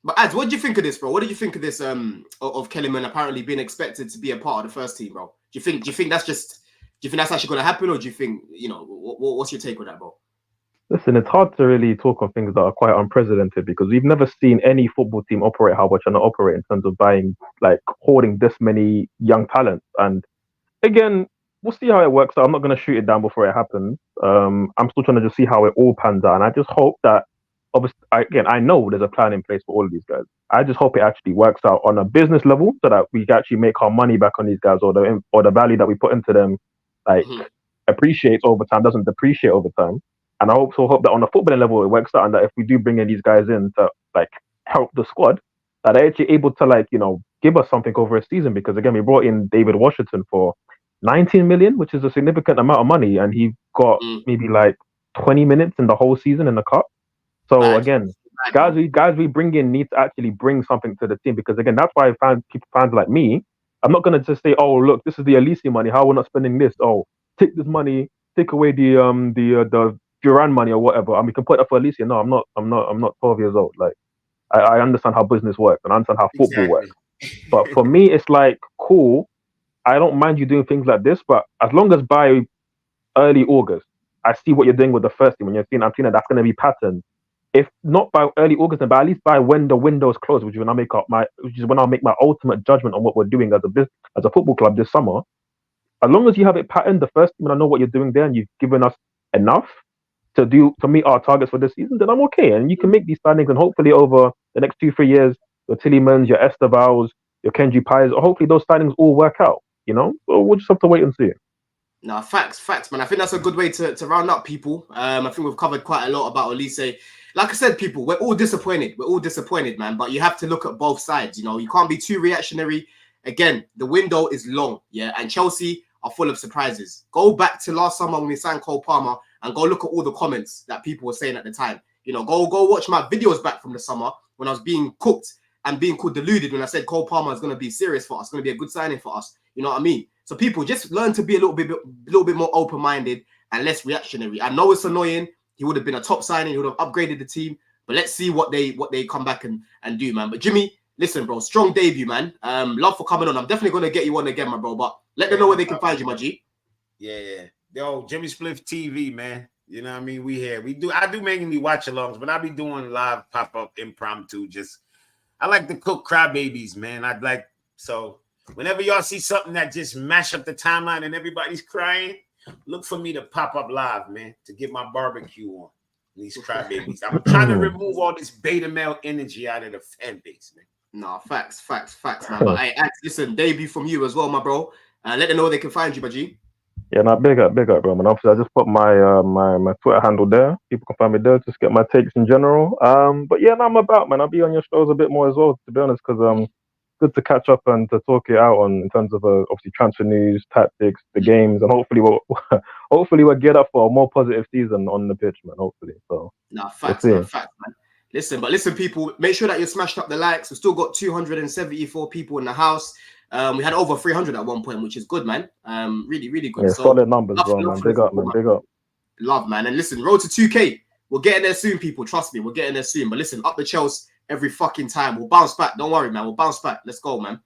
Speaker 1: But Ads, what do you think of this, bro? What did you think of this of Kellyman apparently being expected to be a part of the first team, bro? Do you think that's actually going to happen, or do you think, what's your take on that, bro?
Speaker 4: Listen, it's hard to really talk on things that are quite unprecedented because we've never seen any football team operate how we're trying to operate in terms of hoarding this many young talents. And again, we'll see how it works out. I'm not going to shoot it down before it happens. I'm still trying to just see how it all pans out. And I just hope that, obviously, I know there's a plan in place for all of these guys. I just hope it actually works out on a business level so that we can actually make our money back on these guys, or the value that we put into them, appreciates over time, doesn't depreciate over time. And I also hope that on a footballing level it works out, and that if we do bring in these guys in to help the squad, that they're actually able to give us something over a season. Because again, we brought in David Washington for 19 million, which is a significant amount of money, and he got maybe 20 minutes in the whole season in the cup. So again, guys we bring in need to actually bring something to the team, because again, that's why fans like me, I'm not gonna just say, oh look, this is the Olise money, how we're not spending this. Oh, take this money, take away the Duran money or whatever, and we can put that for Olise. No, I'm not 12 years old. I understand how business works and I understand how football works. But for me, it's cool. I don't mind you doing things like this, but as long as by early August, I see what you're doing with the first team, and I'm seeing that that's going to be patterned. If not by early August, then by at least by when the window is closed, which is when I'll make my ultimate judgment on what we're doing as a football club this summer. As long as you have it patterned, the first team, and I know what you're doing there, and you've given us enough to meet our targets for this season, then I'm okay. And you can make these signings, and hopefully over the next 2-3 years, your Tillymans, your Estavals, your Kenji Pies, hopefully those signings all work out. So we'll just have to wait and see.
Speaker 1: No, facts, man. I think that's a good way to round up, people. I think we've covered quite a lot about Olise. Like I said, people, we're all disappointed. We're all disappointed, man. But you have to look at both sides. You can't be too reactionary. Again, the window is long, yeah. And Chelsea are full of surprises. Go back to last summer when we signed Cole Palmer and go look at all the comments that people were saying at the time. Go watch my videos back from the summer when I was being cooked and being called deluded when I said Cole Palmer is going to be serious for us, going to be a good signing for us. You know what I mean? So people, just learn to be a little bit more open-minded and less reactionary. I know it's annoying. He would have been a top signing. He would have upgraded the team. But let's see what they come back and do, man. But Jimmy, listen, bro, strong debut, man. Love for coming on. I'm definitely going to get you on again, my bro. But let them know where they can find you, my G.
Speaker 3: Yeah. Yo, Jimmy Spliff TV, man. You know what I mean? I do mainly watch-alongs, but I be doing live pop-up impromptu. I like to cook crybabies, man. So whenever y'all see something that just mash up the timeline and everybody's crying, look for me to pop up live, man, to get my barbecue on these crybabies. I'm trying to remove all this beta male energy out of the fan base, man.
Speaker 1: No, facts, man. But listen, debut from you as well, my bro. Let them know where they can find you, my G.
Speaker 4: Yeah, big up, bro. And obviously, I just put my Twitter handle there. People can find me there, just get my takes in general. But yeah, I'm about, man. I'll be on your shows a bit more as well, to be honest, because good to catch up and to talk it out in terms of obviously transfer news, tactics, the games, and hopefully we'll get up for a more positive season on the pitch, man. Hopefully, so.
Speaker 1: Nah, facts, man. Listen, people, make sure that you smashed up the likes. We've still got 274 people in the house. We had over 300 at one point, which is good, man. Really, really good.
Speaker 4: Yeah,
Speaker 1: so,
Speaker 4: solid numbers, bro, man. Big up, man. Big up.
Speaker 1: Love, man. And listen, road to 2K. We're getting there soon, people. Trust me, we're getting there soon. But listen, up the Chels every fucking time. We'll bounce back. Don't worry, man. We'll bounce back. Let's go, man.